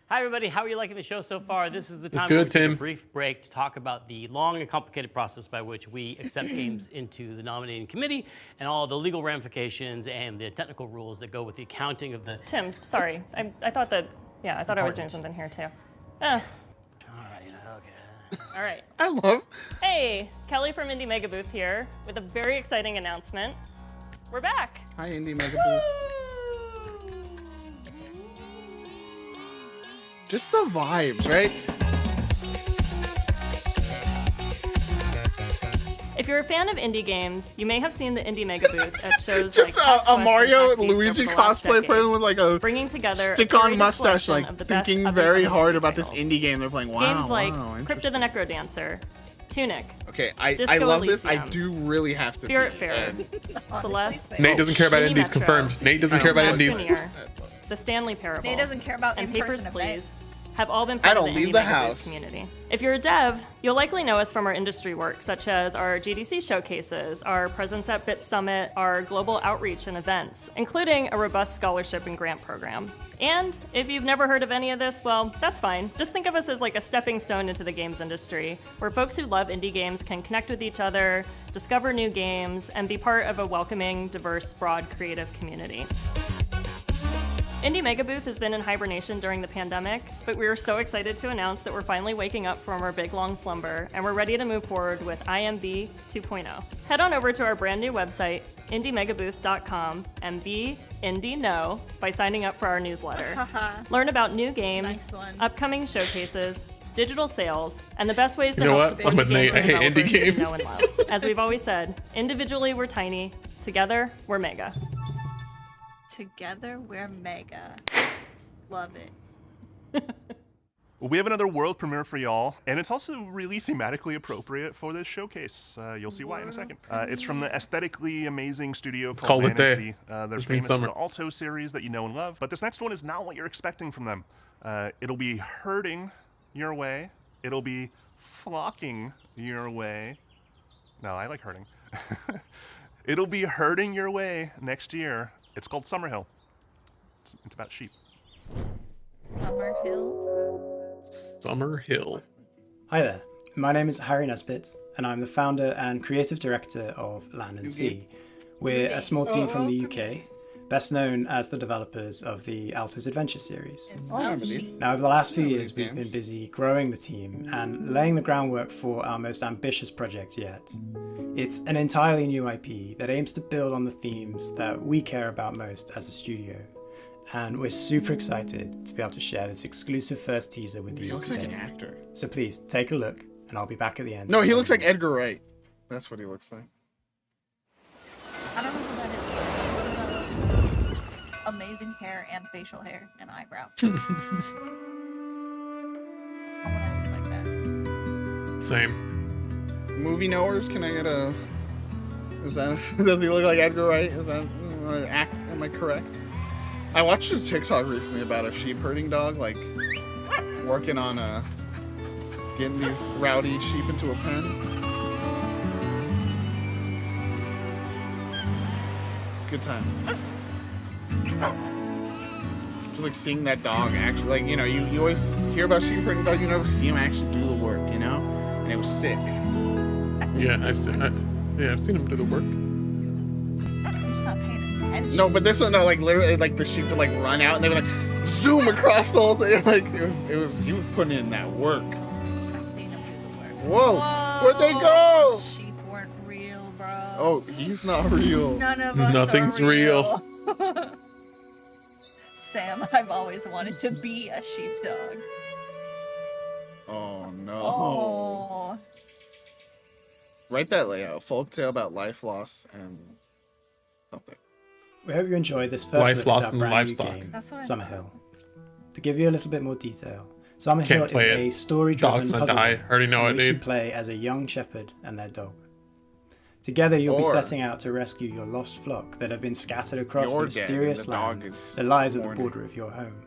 Hi everybody, how are you liking the show so far? This is the It's time good, where we take Tim. a brief break to talk about the long and complicated process by which we accept games into the nominating committee and all the legal ramifications and the technical rules that go with the accounting of the... Tim, sorry. I thought that, I thought I was doing something here too. All right. I love. Hey, Kelly from Indie Mega Booth here with a very exciting announcement. We're back. Hi, Indie Mega Booth. Just the vibes, right? If you're a fan of indie games, you may have seen the Indie Mega Booth at shows Just like a Quest and Mario Taxi Luigi over the last cosplay decade, person with like a bringing together stick-on a curated mustache, selection like of the best thinking up-and-coming very hard indie about this titles. indie game. They're playing. Wow, Games like wow, Crypt of the Necrodancer, Tunic, Okay, I Disco love this. I Elysium, do really have to. Spirit pee. Fair, Celeste, Nate doesn't care about Mini indies, Metro, confirmed. Nate doesn't care about indies. Mountaineer, The The Stanley Parable, Nate doesn't care about and in-person Papers, Please events. have all been I part of don't the leave Indie the Mega Booth house. community. If you're a dev, you'll likely know us from our industry work, such as our GDC showcases, our presence at Bit Summit, our global outreach and events, including a robust scholarship and grant program. And if you've never heard of any of this, well, that's fine. Just think of us as like a stepping stone into the games industry, where folks who love indie games can connect with each other, discover new games, and be part of a welcoming, diverse, broad, creative community. Indie Mega Booth has been in hibernation during the pandemic, but we are so excited to announce that we're finally waking up from our big long slumber, and we're ready to move forward with IMB 2.0. Head on over to our brand new website, indiemegabooth.com, and be Indie Know by signing up for our newsletter. Learn about new games, upcoming showcases, digital sales, and the best ways to help support the games and developers that you know and love. As we've always said, individually we're tiny, together we're mega. Together, we're mega. Love it. We have another world premiere for y'all, and it's also really thematically appropriate for this showcase. You'll see why in a second. It's from the aesthetically amazing studio called called it day. Fantasy. They're It's been famous for summer. the Alto series that you know and love, but this next one is not what you're expecting from them. It'll be herding your way. It'll be flocking your way. No, I like herding. It'll be herding your way next year. It's called Summerhill. It's about sheep. Summerhill. Summerhill. Hi there, my name is Harry Nesbitt, and I'm the founder and creative director of Land and Sea. We're a small team from the UK, best known as the developers of the Alto's Adventure series. Now, over the last few years, we've been busy growing the team and laying the groundwork for our most ambitious project yet. It's an entirely new IP that aims to build on the themes that we care about most as a studio. And we're super excited to be able to share this exclusive first teaser with you He looks today. like an actor. So please, take a look, and I'll be back at the end. No, he looks like Edgar Wright. That's what he looks like. I don't know who that is. What about those? Amazing hair and facial hair and eyebrows. I want to look like that. Same. Movie knowers, can I get a... Is that... Does he look like Edgar Wright? Is that... Am I correct? I watched a TikTok recently about a sheep herding dog, like, working on getting these rowdy sheep into a pen. It's a good time. Just like seeing that dog actually, like, you know, you always hear about sheep herding dog, you never see him actually do the work, you know? And it was sick. Yeah, I've seen him do the work. I'm just not paying attention. No, but this one, no, like literally, like the sheep would like run out and they would like zoom across the whole thing. Like he was putting in that work. I've seen him do the work. Whoa, where'd they go? Sheep weren't real, bro. Oh, he's not real. None of us Nothing's are real. Sam, I've always wanted to be a sheepdog. Oh no. Oh. Write that layout. Folktale about life loss and something. We hope you enjoyed this first Life look lost at our in brand livestock. new game, That's what I Summerhill. To give you a little bit more detail, Summerhill Can't is play it. a story-driven Dog's gonna puzzle die. game Already know in it, which you dude. play as a young shepherd and their dog. Together, you'll be Or- setting out to rescue your lost flock that have been scattered across the You're dead and mysterious the dog land is that lies at the mourning. border of your home.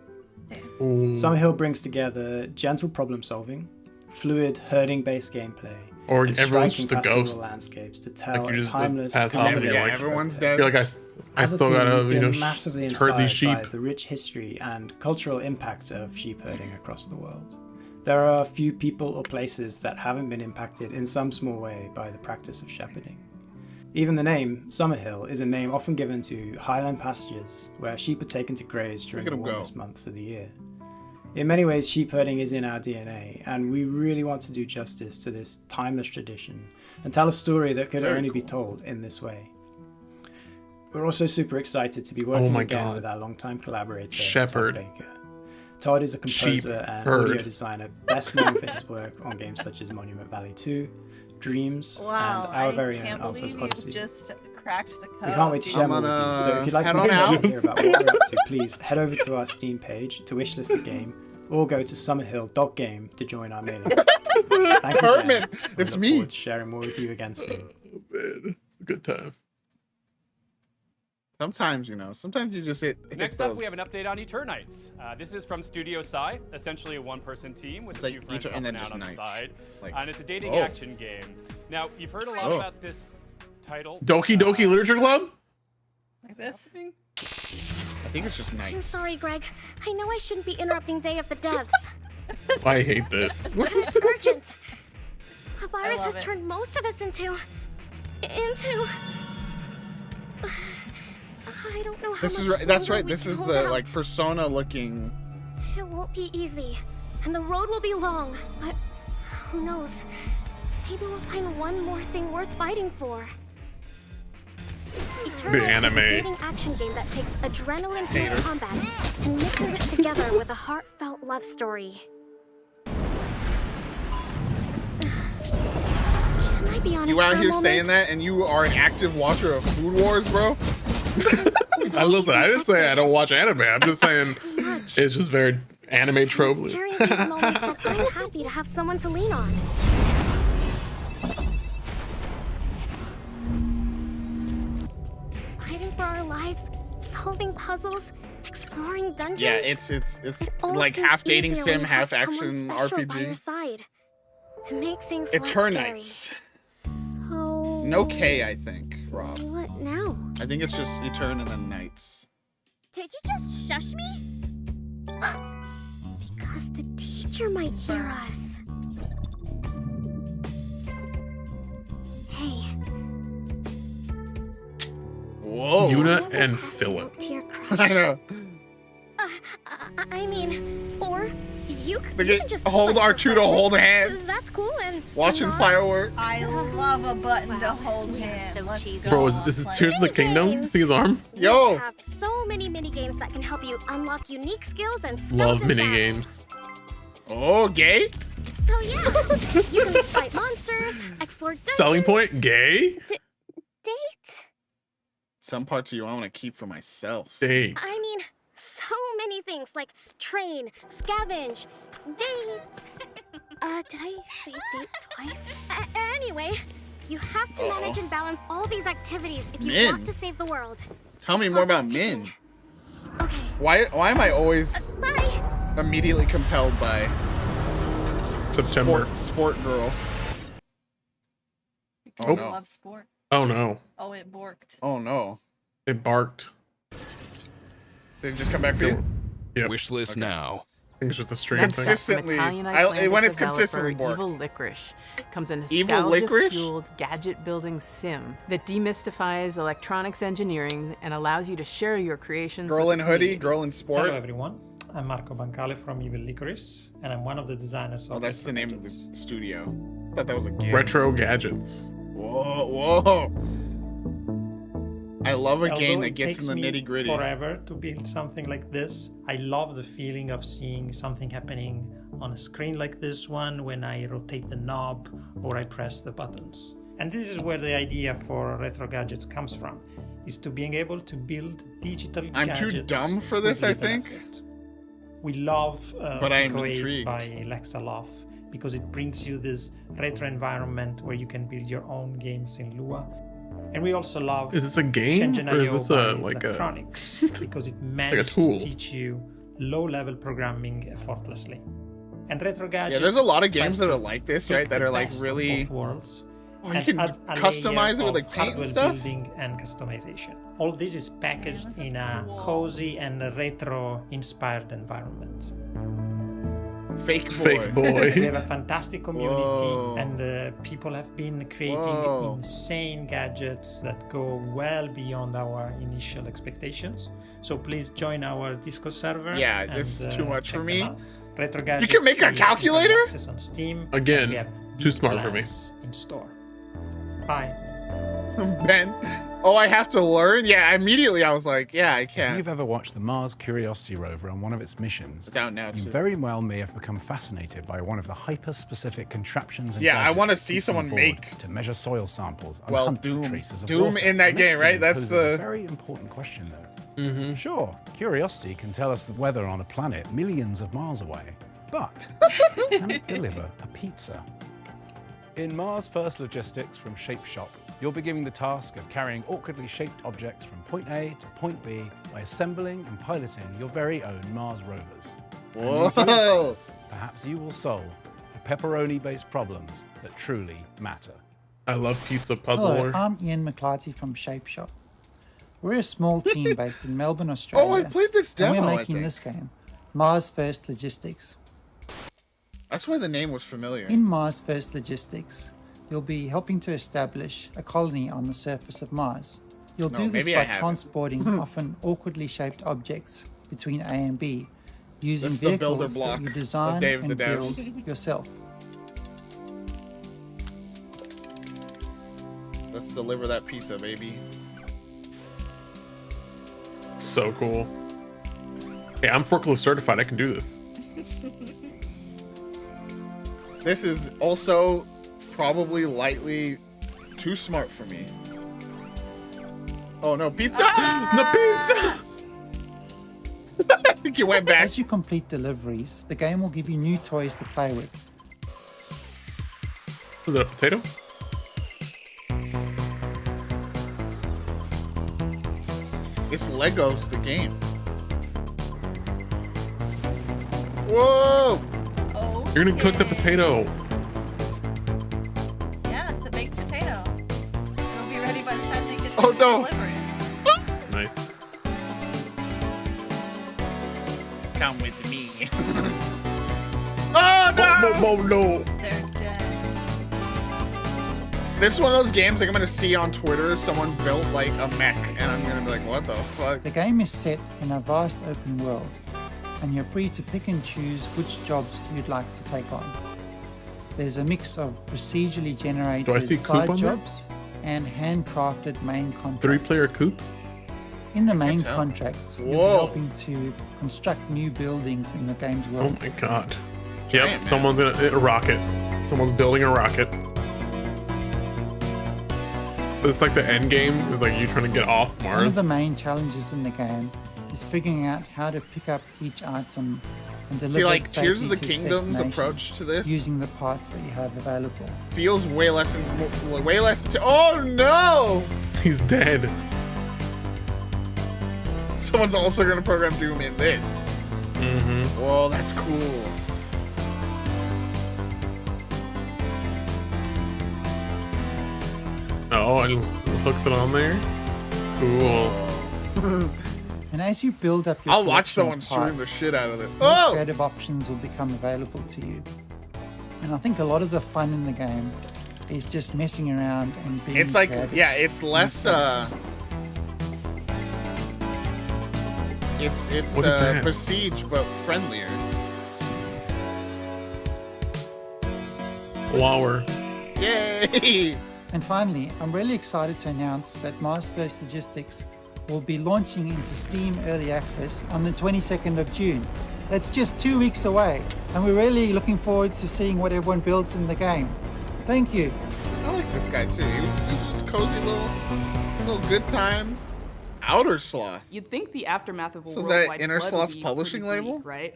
Ooh. Summerhill brings together gentle problem-solving, fluid herding-based gameplay, Or and everyone's striking just a pastoral ghost. landscapes to tell Like you a just timeless, pass off and you're Yeah, like, everyone's dead. you're like, I As a still team, gotta, we've you know, been massively herd inspired these sheep. by the rich history and cultural impact of sheep herding across the world. There are a few people or places that haven't been impacted in some small way by the practice of shepherding. Even the name, Summerhill, is a name often given to highland pastures where sheep are taken to graze during Look the at 'em go. warmest months of the year. In many ways, sheep herding is in our DNA, and we really want to do justice to this timeless tradition and tell a story that could Very only be cool. told in this way. We're also super excited to be working my again God. with our longtime collaborator, Shepherd. Todd Baker. Todd is a Sheep composer and herd. audio designer best known for his work on games such as Monument Valley 2, Dreams, Wow, and our very can't own believe Alto's you Odyssey. just cracked the code. We can't wait to share I'm more with gonna you, so if you'd like head to on more out. to hear about what we're up to, please head over to our Steam page to wishlist the game, or go to summerhill.game to join our mailing list. Thanks again. Herman, We it's look me. forward to sharing more with you again soon. Oh, man. It's a good time. Sometimes, you know, sometimes you just hit Next up, those. we have an update on Eternites. This is from Studio Psy, essentially a one-person team with a few friends and then helping just out on the Knights. side. Like, And it's a dating oh. action game. Now, you've heard a lot Oh. about this title. Doki Doki Literature Club? Like this? I think it's just I'm nice. sorry, Greg. I know I shouldn't be interrupting Day of the Devs. I hate this. But it's urgent. A virus love has it. turned most of us into... I don't know how This is much right. That's longer right. we This can is hold the out. like Persona looking. It won't be easy, and the road will be long, but who knows? Maybe we'll find one more thing worth fighting for. Eternal is anime. a dating action game that takes adrenaline-fueled combat and mixes it together with a heartfelt love story. Can I be honest You out for a here moment? saying that, and you are an active watcher of Food Wars, bro? Listen, I didn't say I don't watch anime. I'm just saying it's just very anime trope. It's during these moments that I'm happy to have someone to lean on. Fighting for our lives, solving puzzles, exploring dungeons. Yeah, it's all like seems half dating easier when sim, you half have someone action special by your RPG. side to make things less scary. Eternites. So No K, I think, Rob. what now? I think it's just Etern and then Knights. Did you just shush me? Because the teacher might hear us. Hey. Whoa. Yuna and Philip. To your crush. I know. I mean, or you They can get just hold like R2 to friendship. hold hand. That's cool and Watching not- fireworks. I love a button to hold hand. Let's go. Bro, this is Tears of the Kingdom? See his arm? We Yo. have so many mini games that can help you unlock unique skills and spells Love in mini battle. games. Oh, gay? So yeah, you can fight monsters, explore dungeons, Selling point? Gay? date. Some parts of you I want to keep for myself. Date. I mean, so many things like train, scavenge, date. Did I say date twice? Anyway, you have to manage and balance all these activities if you Min. want to save the world. Tell me more about Min. Okay. Why am I always Bye. immediately compelled by September. sport girl? Because Oh I no. love sport. Oh no. Oh, it borked. Oh no. It barked. Did it just come back for you? Yep. Wish list now. I think it's just a stream Next thing. up, from Italian when Icelandic it's consistently developer borked. Evil Licorice comes a Evil Licorice? nostalgia-fueled gadget-building sim that demystifies electronics engineering and allows you to share your creations Girl with in the hoodie, community. girl in sport. Hello everyone, I'm Marco Bancale from Evil Licorice, and I'm one of the designers of Oh, that's the name of the studio. Thought that was a game. Retro gadgets. Whoa, whoa. I love a game Although that it gets in takes the me nitty gritty. forever to build something like this, I love the feeling of seeing something happening on a screen like this one when I rotate the knob or I press the buttons. And this is where the idea for retro gadgets comes from, is to being able to build digital I'm gadgets. too dumb for this, with I little think. effort. We love But I am Eco8 intrigued. by Lexaloff because it brings you this retro environment where you can build your own games in Lua. And we also love Is this a game Shenzhen or is IO this by like a Electronics because it managed tool? to teach you low-level programming effortlessly. And retro gadgets. Yeah, there's a lot of games tries that to are like this, take right? That the are like best of really. both worlds Oh, you and can adds a customize it layer with like of paint and hardware stuff. building and customization. All this is packaged in a cozy and retro-inspired environment. Fake boy. Fake boy. We have a fantastic community, Whoa. and people have been creating Whoa. insane gadgets that go well beyond our initial expectations. So please join our Discord server. Yeah, and, this is too much check for me. them out. Retro gadgets. can make a we have calculator? access on Steam. Again, and we have too big smart for me. plans in store. Bye. Ben. Oh, I have to learn? Yeah, immediately I was like, yeah, I If can't. you've ever watched the Mars Curiosity rover on one of its missions, It's out now, you too. very well may have become fascinated by one of the hyper-specific contraptions and Yeah, I gadgets wanna it see keeps on someone board make- to measure soil samples and Well, hunt for Doom. traces of Doom water. in that The next game, right? That's, poses a very important question, though. Sure, Curiosity can tell us the weather on a planet millions of miles away, but can it deliver a pizza? In Mars First Logistics from Shape Shop, You'll be given the task of carrying awkwardly shaped objects from point A to point B by assembling and piloting your very own Mars rovers. And in doing so, perhaps you will solve the pepperoni-based problems that truly matter. I love pizza puzzle. Hello, I'm Ian McClarty from Shape Shop. We're a small team based in Melbourne, Australia. Oh, I played this demo, and I we're making think. this game, Mars First Logistics. That's why the name was familiar. In Mars First Logistics, you'll be helping to establish a colony on the surface of Mars. You'll do this by transporting often awkwardly shaped objects between A and B, using This is the builder vehicles block that you of design Dave the and Dev. build yourself. Let's deliver that pizza, baby. So cool. Hey, I'm forklift certified. I can do this. This is also probably lightly too smart for me. Oh no, pizza! The pizza! I think you went back. As you complete deliveries, the game will give you new toys to play with. Was it a potato? It's Legos, the game. Whoa! You're gonna cook the potato. Yeah, it's a baked potato. It'll be ready by the time they get Oh, to no. deliver it. Nice. Come with me. Oh no! Oh no! They're dead. This is one of those games like I'm gonna see on Twitter someone built like a mech and I'm gonna be like, what the fuck? The game is set in a vast open world, and you're free to pick and choose which jobs you'd like to take on. There's a mix of procedurally Do I see generated Coop side on there? jobs and handcrafted main contracts. 3-player coupe? In the main tell. contracts, you'll be Whoa. helping to construct new buildings in the game's Oh world. my god. Giant, Yep, man. someone's in a rocket. Someone's building a rocket. It's like the end game is like you trying to get off One of Mars. the main challenges in the game is figuring out how to pick up each item and deliver See, like it Tears of safely the to its Kingdom's destination approach to this using the parts that you have available. feels way less. Oh no! He's dead. Someone's also gonna program Doom in this. Mm-hmm. Whoa, that's cool. Oh, and hooks it on there. Cool. And as you build up your I'll watch collection someone of stream the parts, shit out of it. more Oh! creative options will become available to you. And I think a lot of the fun in the game is just messing around and being It's like, creative. yeah, it's less, it's What is that? Besiege, but friendlier. Wower. Yay! And finally, I'm really excited to announce that Mars First Logistics will be launching into Steam Early Access on the 22nd of June. That's just 2 weeks away, and we're really looking forward to seeing what everyone builds in the game. Thank you. I like this guy too. He was just cozy little good time. Outer Sloth. You'd think the aftermath of a So is that worldwide Inner flood Sloth's would be publishing pretty label? bleak, right?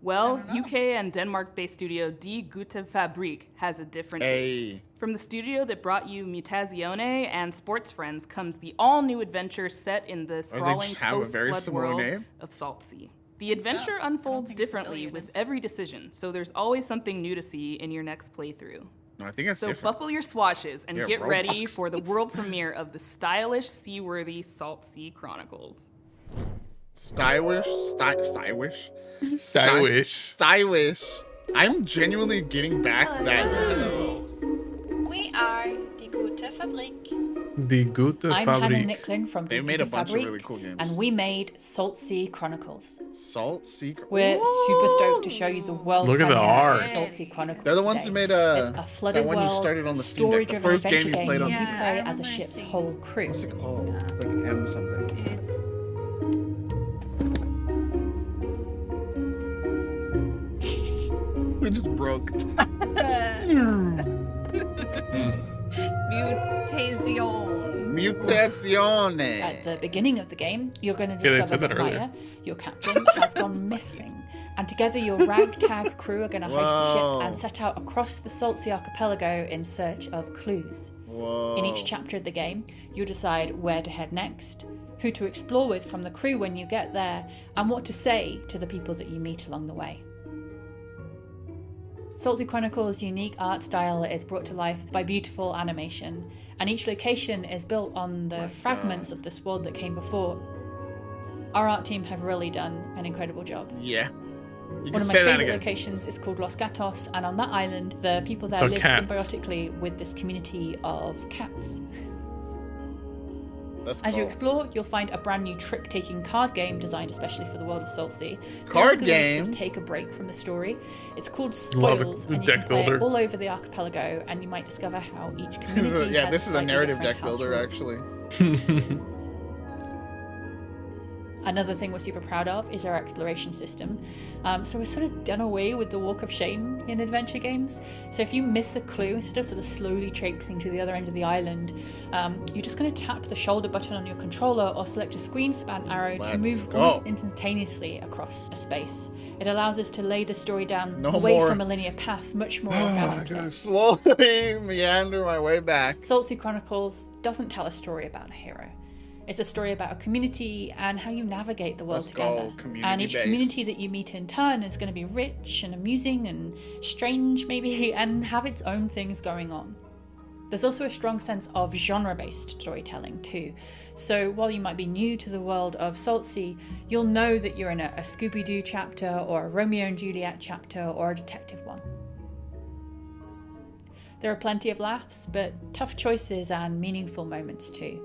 Well, UK and Denmark-based studio Die Gute Fabrik has a different take. Hey. From the studio that brought you Mutazione and Sports Friends comes the all-new adventure set in the sprawling just have a very post-flood similar world name? of Salt Sea. The adventure unfolds differently with every decision, so there's always something new to see in your next playthrough. No, I think it's So different. buckle your swashes and Yeah, get ready Roblox. for the world premiere of the stylish, seaworthy Salt Sea Chronicles. Stylish? Stylish? Stylish. Stylish. I'm genuinely getting back that. We are Die Gute Fabrik. Die Gute I'm Hannah Fabrik. Nicklin from They Die made a Gute bunch of Fabrik, really cool games. and we made Salt Sea Chronicles. Salt Sea. We're super stoked to show you the world Look at the premiere of art. Salt Sea Chronicles. They're the ones today. who made It's a flooded that one you world, started on the Steam Deck. The story-driven first game adventure you played on. you Yeah, play as a ship's whole crew. What's it called? It's like M something. We just broke. Mutazione. At the beginning of the game, you're going to Yeah, they discover said that that earlier. Maya, your captain, has gone missing. And together, your ragtag crew are going to hoist a Whoa. ship and set out across the Salt Sea archipelago in search of clues. Whoa. In each chapter of the game, you'll decide where to head next, who to explore with from the crew when you get there, and what to say to the people that you meet along the way. Salt Sea Chronicles' unique art style is brought to life by beautiful animation, and each location is built on the fragments of this world that came before. Our art team have really done an incredible job. Yeah. You One of my favourite locations is called Los Gatos, and on that island, the people there live symbiotically with this community of cats. That's As cool. you explore, you'll find a brand new trick-taking card game designed especially for the world of Salt Sea. So Card it's a good way to game? sort of take a break from the story. It's called Love Spoils, a and you deck can play it builder. all over the archipelago, and you might discover how each community Yeah, has this is a slightly narrative different deck house builder, rules. actually. Another thing we're super proud of is our exploration system. So we're sort of done away with the walk of shame in adventure games. So if you miss a clue, instead of sort of slowly traipsing to the other end of the island, you're just going to tap the shoulder button on your controller or select a screen span arrow to move almost instantaneously across a space. It allows us to lay the story down away from a linear path much more organically. I'm gonna slowly meander my way back. Salt Sea Chronicles doesn't tell a story about a hero. It's a story about a community and how you navigate the world together. And each community that you meet in turn is going to be rich and amusing and strange, maybe, and have its own things going on. There's also a strong sense of genre-based storytelling too. So while you might be new to the world of Salt Sea, you'll know that you're in a Scooby-Doo chapter or a Romeo and Juliet chapter or a detective one. There are plenty of laughs, but tough choices and meaningful moments too.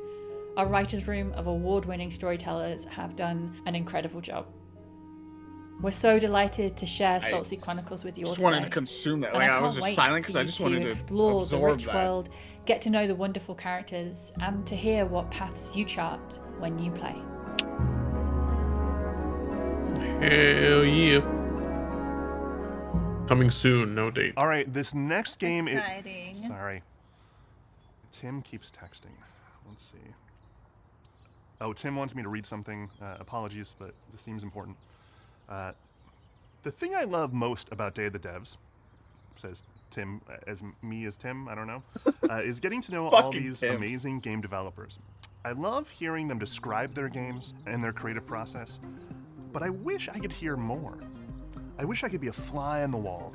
Our writer's room of award-winning storytellers have done an incredible job. We're so delighted to share Salt Sea Chronicles with you all just today. wanted to consume that. And Like, I can't was just wait silent for because I you just wanted to explore the absorb rich that. world, get to know the wonderful characters, and to hear what paths you chart when you play. Hell yeah. Coming soon, no date. All right, this next game Exciting. Sorry. Tim keeps texting. Let's see. Oh, Tim wants me to read something. Apologies, but this seems important. The thing I love most about Day of the Devs, says Tim, as Tim, I don't know, is getting to know all these amazing game developers. I love hearing them describe their games and their creative process, but I wish I could hear more. I wish I could be a fly on the wall.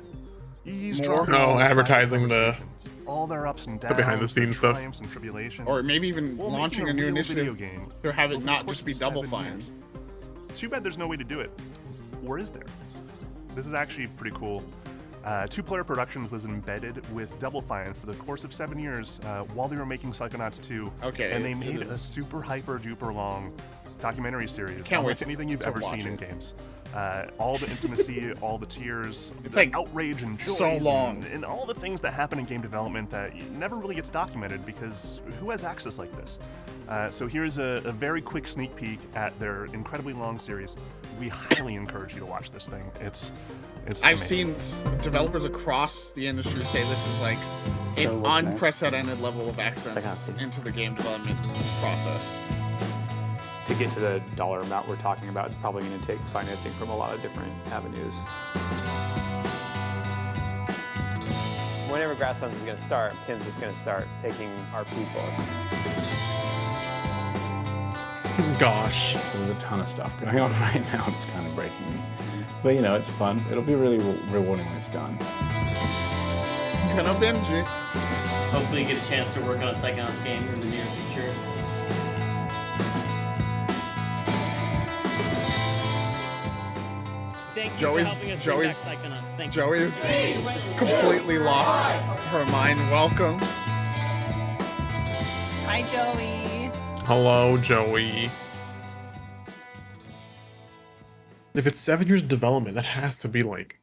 Advertising all their ups and downs, the behind the scenes their stuff, triumphs and tribulations, Or maybe even launching making a new real initiative video game to have it over the not course just be of Double 7 Fine. years. Too bad there's no way to do it. Or is there? This is actually pretty cool. Two-Player Productions was embedded with Double Fine for the course of 7 years while they were making Psychonauts 2. Okay, And they it made a is. super hyper-duper long documentary series. Can't wait unlike anything you've to ever watch seen in it. games. All the intimacy, all the tears, It's the like outrage and joy, so long. and all the things that happen in game development that never really gets documented because who has access like this? So here's a very quick sneak peek at their incredibly long series. We highly encourage you to watch this thing. It's I've amazing. seen developers across the industry say this is like an So what's next? unprecedented level of access Second. into the game development process. To get to the dollar amount we're talking about, it's probably going to take financing from a lot of different avenues. Whenever Grasslands is going to start, Tim's just going to start taking our people. Gosh. So there's a ton of stuff going on right now. It's kind of breaking me. But you know, it's fun. It'll be really rewarding when it's done. Gonna binge it. Hopefully you get a chance to work on a Psychonauts game in the near future. Thank you for helping us bring back Psychonauts. Thank you. Joey's completely lost her mind. Welcome. Hi, Joey. Hello, Joey. If it's 7 years of development, that has to be like.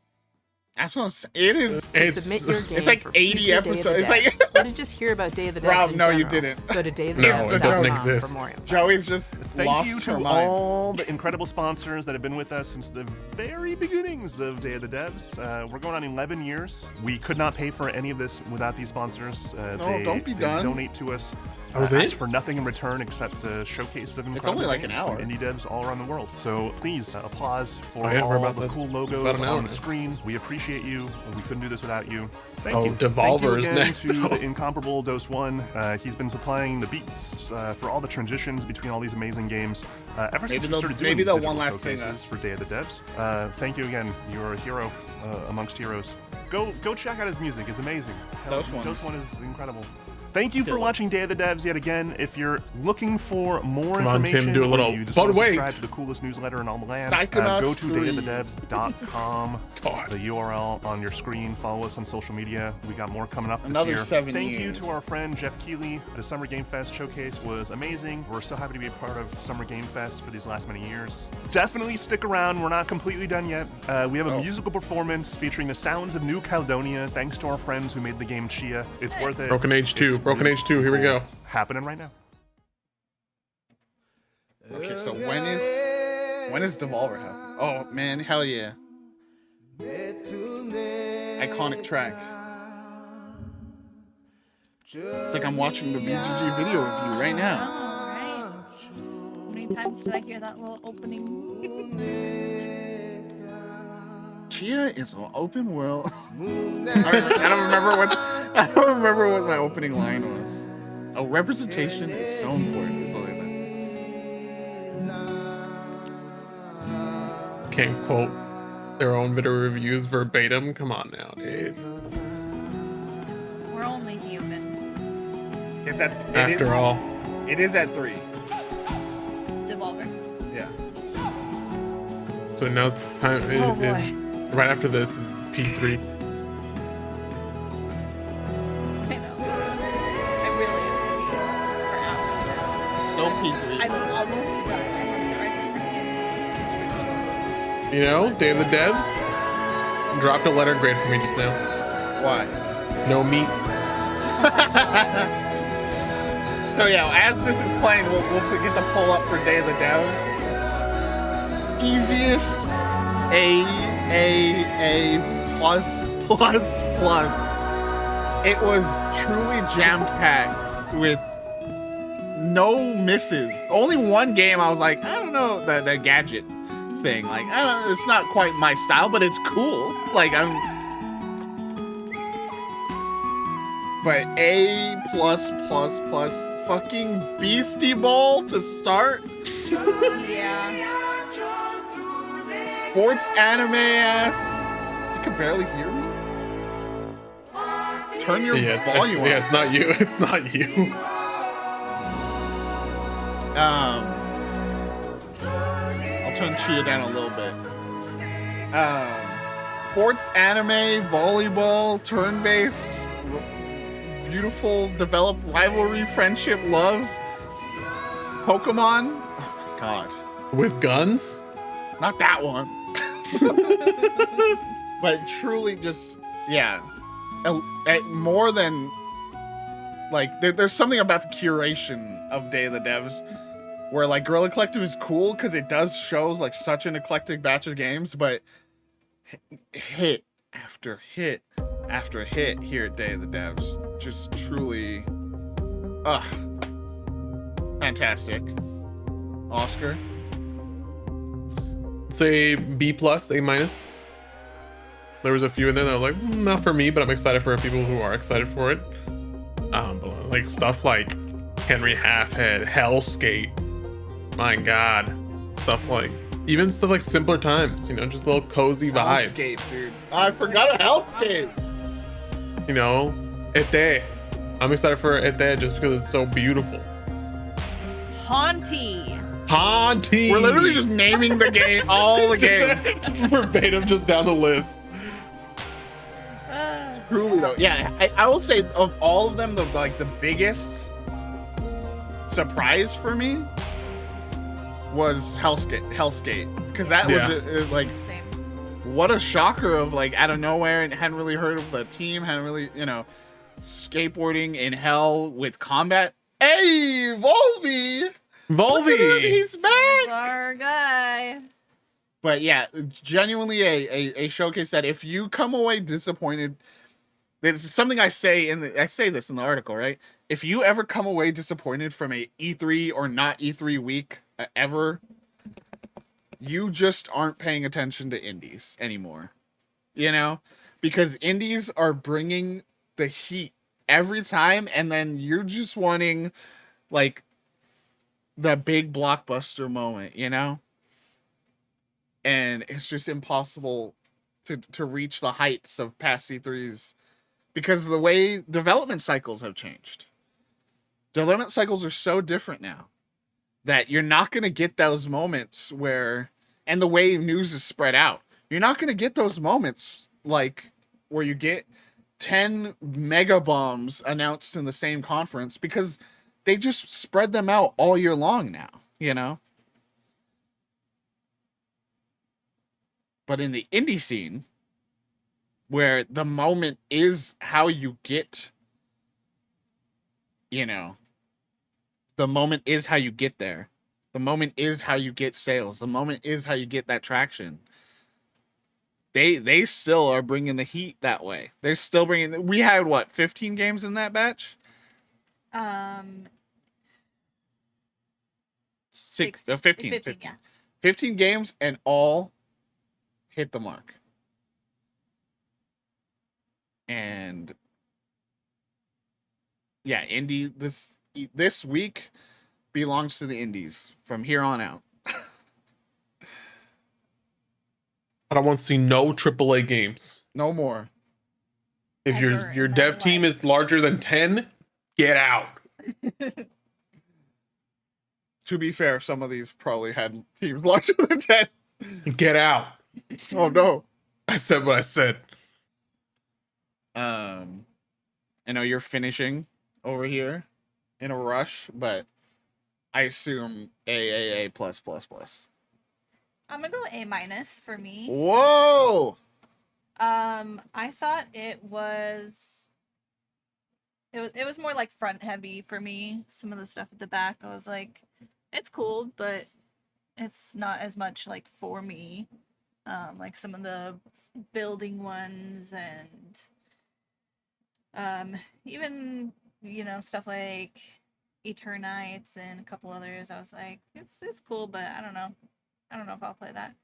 That's what I'm saying. It is. Submit your game It's like for 80 future Day of the episodes. It's Devs. like. Or to just hear about Day of the Devs Rob, in no, you general. didn't. Go to No, it doesn't dayofthedevs.com exist. for more info. Joey's just Thank lost you her to mind. all the incredible sponsors that have been with us since the very beginnings of Day of the Devs. We're going on 11 years. We could not pay for any of this without these sponsors. No, don't be they done. donate to us That was ask it? for nothing in return except a showcase of It's only incredible like an games hour. from indie devs all around the world. So please applause for Oh, yeah, we're all about the to- cool it's logos about an hour on the now. screen. We appreciate you. We couldn't do this without you. Thank Oh, you. Devolver Thank you is again next, to though. the incomparable Dose One. He's been supplying the beats for all the transitions between all these amazing games ever since we started doing these the digital one last thing, showcases for Day of the Devs. Thank you again. You're a hero amongst heroes. Go check out his music. It's amazing. Dose One is incredible. Thank you for watching Day of the Devs yet again. If you're looking for more Come on, information, Tim, do a or little- you just but want to wait. subscribe to the coolest newsletter in all the land, Psychonauts go to 3. dayofthedevs.com. The URL on your screen. Follow us on social media. We got more coming up this Another year. 7 Thank years. you to our friend Jeff Keighley. The Summer Game Fest showcase was amazing. We're so happy to be a part of Summer Game Fest for these last many years. Definitely stick around. We're not completely done yet. We have a musical performance featuring the sounds of New Caledonia. Thanks to our friends who made the game Chia. It's worth it. Broken Age 2. It's Broken Age 2. Here we go. Happening right now. Okay, so when is Devolver happening? Oh man, hell yeah! Iconic track. It's like I'm watching the VGG video review right now. All right. How many times did I hear that little opening? Chia is an open world. I don't remember what my opening line was. Oh, representation is so important. It's like that. Can't quote their own video reviews verbatim. Come on now, dude. We're only human. It's at After all. It is at 3. Devolver. Yeah. So now's time. Oh, boy. Right after this is P3. I know. I really am for No P3. I'm almost done. I have to You know, Day of the Devs dropped a letter grade for me just now. Why? No meat. So yeah, as this is playing, we'll get the pull up for Day of the Devs. Easiest A plus. It was truly jam-packed with no misses. Only one game I was like, I don't know, the gadget thing. Like, I don't know, it's not quite my style, but it's cool. Like, but A+++, fucking Beastie Ball to start. Yeah. Sports anime ass. You can barely hear me. Turn your volume up. Yeah, it's not you. It's not you. I'll turn Chia down a little bit. Sports anime, volleyball, turn-based, beautiful, developed rivalry, friendship, love. Pokemon. Oh my god. With guns? Not that one. But truly just, yeah. More than, like, there's something about the curation of Day of the Devs where, like, Guerrilla Collective is cool because it does show, like, such an eclectic batch of games, but hit after hit after hit here at Day of the Devs. Just truly, fantastic. Oscar? Say B+, A-. There was a few in there that I was like, not for me, but I'm excited for people who are excited for it. But like stuff like Henry Halfhead, Hellskate, my god. Stuff like, even stuff like Simpler Times, you know, just little cozy vibes. Hellskate, dude. I forgot about Hellskate. You know, Ete. I'm excited for Ete just because it's so beautiful. Haunty. Haunty. We're literally just naming the game, all the games. Just verbatim, just down the list. Truly though, yeah, I will say of all of them, the biggest surprise for me was Hellskate, because that was like, what a shocker of like out of nowhere, and hadn't really heard of the team, hadn't really, you know, skateboarding in hell with combat. Hey, Volvi, he's back. Our guy. But yeah, genuinely a showcase that if you come away disappointed, This is something I say this in the article, right? If you ever come away disappointed from a E3 or not E3 week ever, you just aren't paying attention to indies anymore. You know? Because indies are bringing the heat every time, and then you're just wanting, like, the big blockbuster moment, you know? And it's just impossible to reach the heights of past E3s because of the way development cycles have changed. Development cycles are so different now that you're not going to get those moments where, and the way news is spread out, you're not going to get those moments like where you get 10 mega bombs announced in the same conference because they just spread them out all year long now, you know? But in the indie scene, where the moment is how you get, you know, the moment is how you get there. The moment is how you get sales. The moment is how you get that traction. They still are bringing the heat that way. They're still bringing. We had what, 15 games in that batch? 15. Yeah. 15 games and all hit the mark. And yeah, indie this week belongs to the indies from here on out. I don't want to see no AAA games. No more. If your dev team is larger than 10, get out. To be fair, some of these probably had teams larger than 10. Get out. Oh no. I said what I said. I know you're finishing over here in a rush, but I assume A plus. I'm gonna go A- for me. Whoa! I thought it was more like front heavy for me. Some of the stuff at the back, I was like, it's cool, but it's not as much like for me. Like some of the building ones and even, you know, stuff like Eternites and a couple others. I was like, it's cool, but I don't know if I'll play that.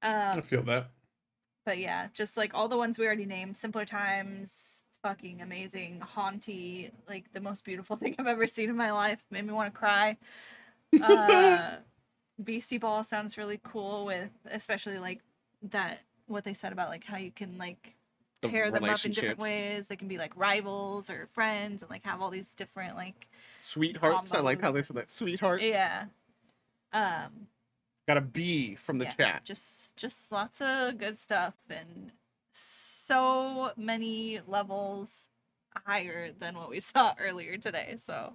I feel that. But yeah, just like all the ones we already named, Simpler Times, fucking amazing. Haunty, like the most beautiful thing I've ever seen in my life. Made me want to cry. Beastie Ball sounds really cool, with especially like that, what they said about like how you can like pair them up in different ways. They can be like rivals or friends and like have all these different like sweethearts. combos. I like how they said that. Sweetheart. Yeah. Got a B from the chat. Just lots of good stuff and so many levels higher than what we saw earlier today. So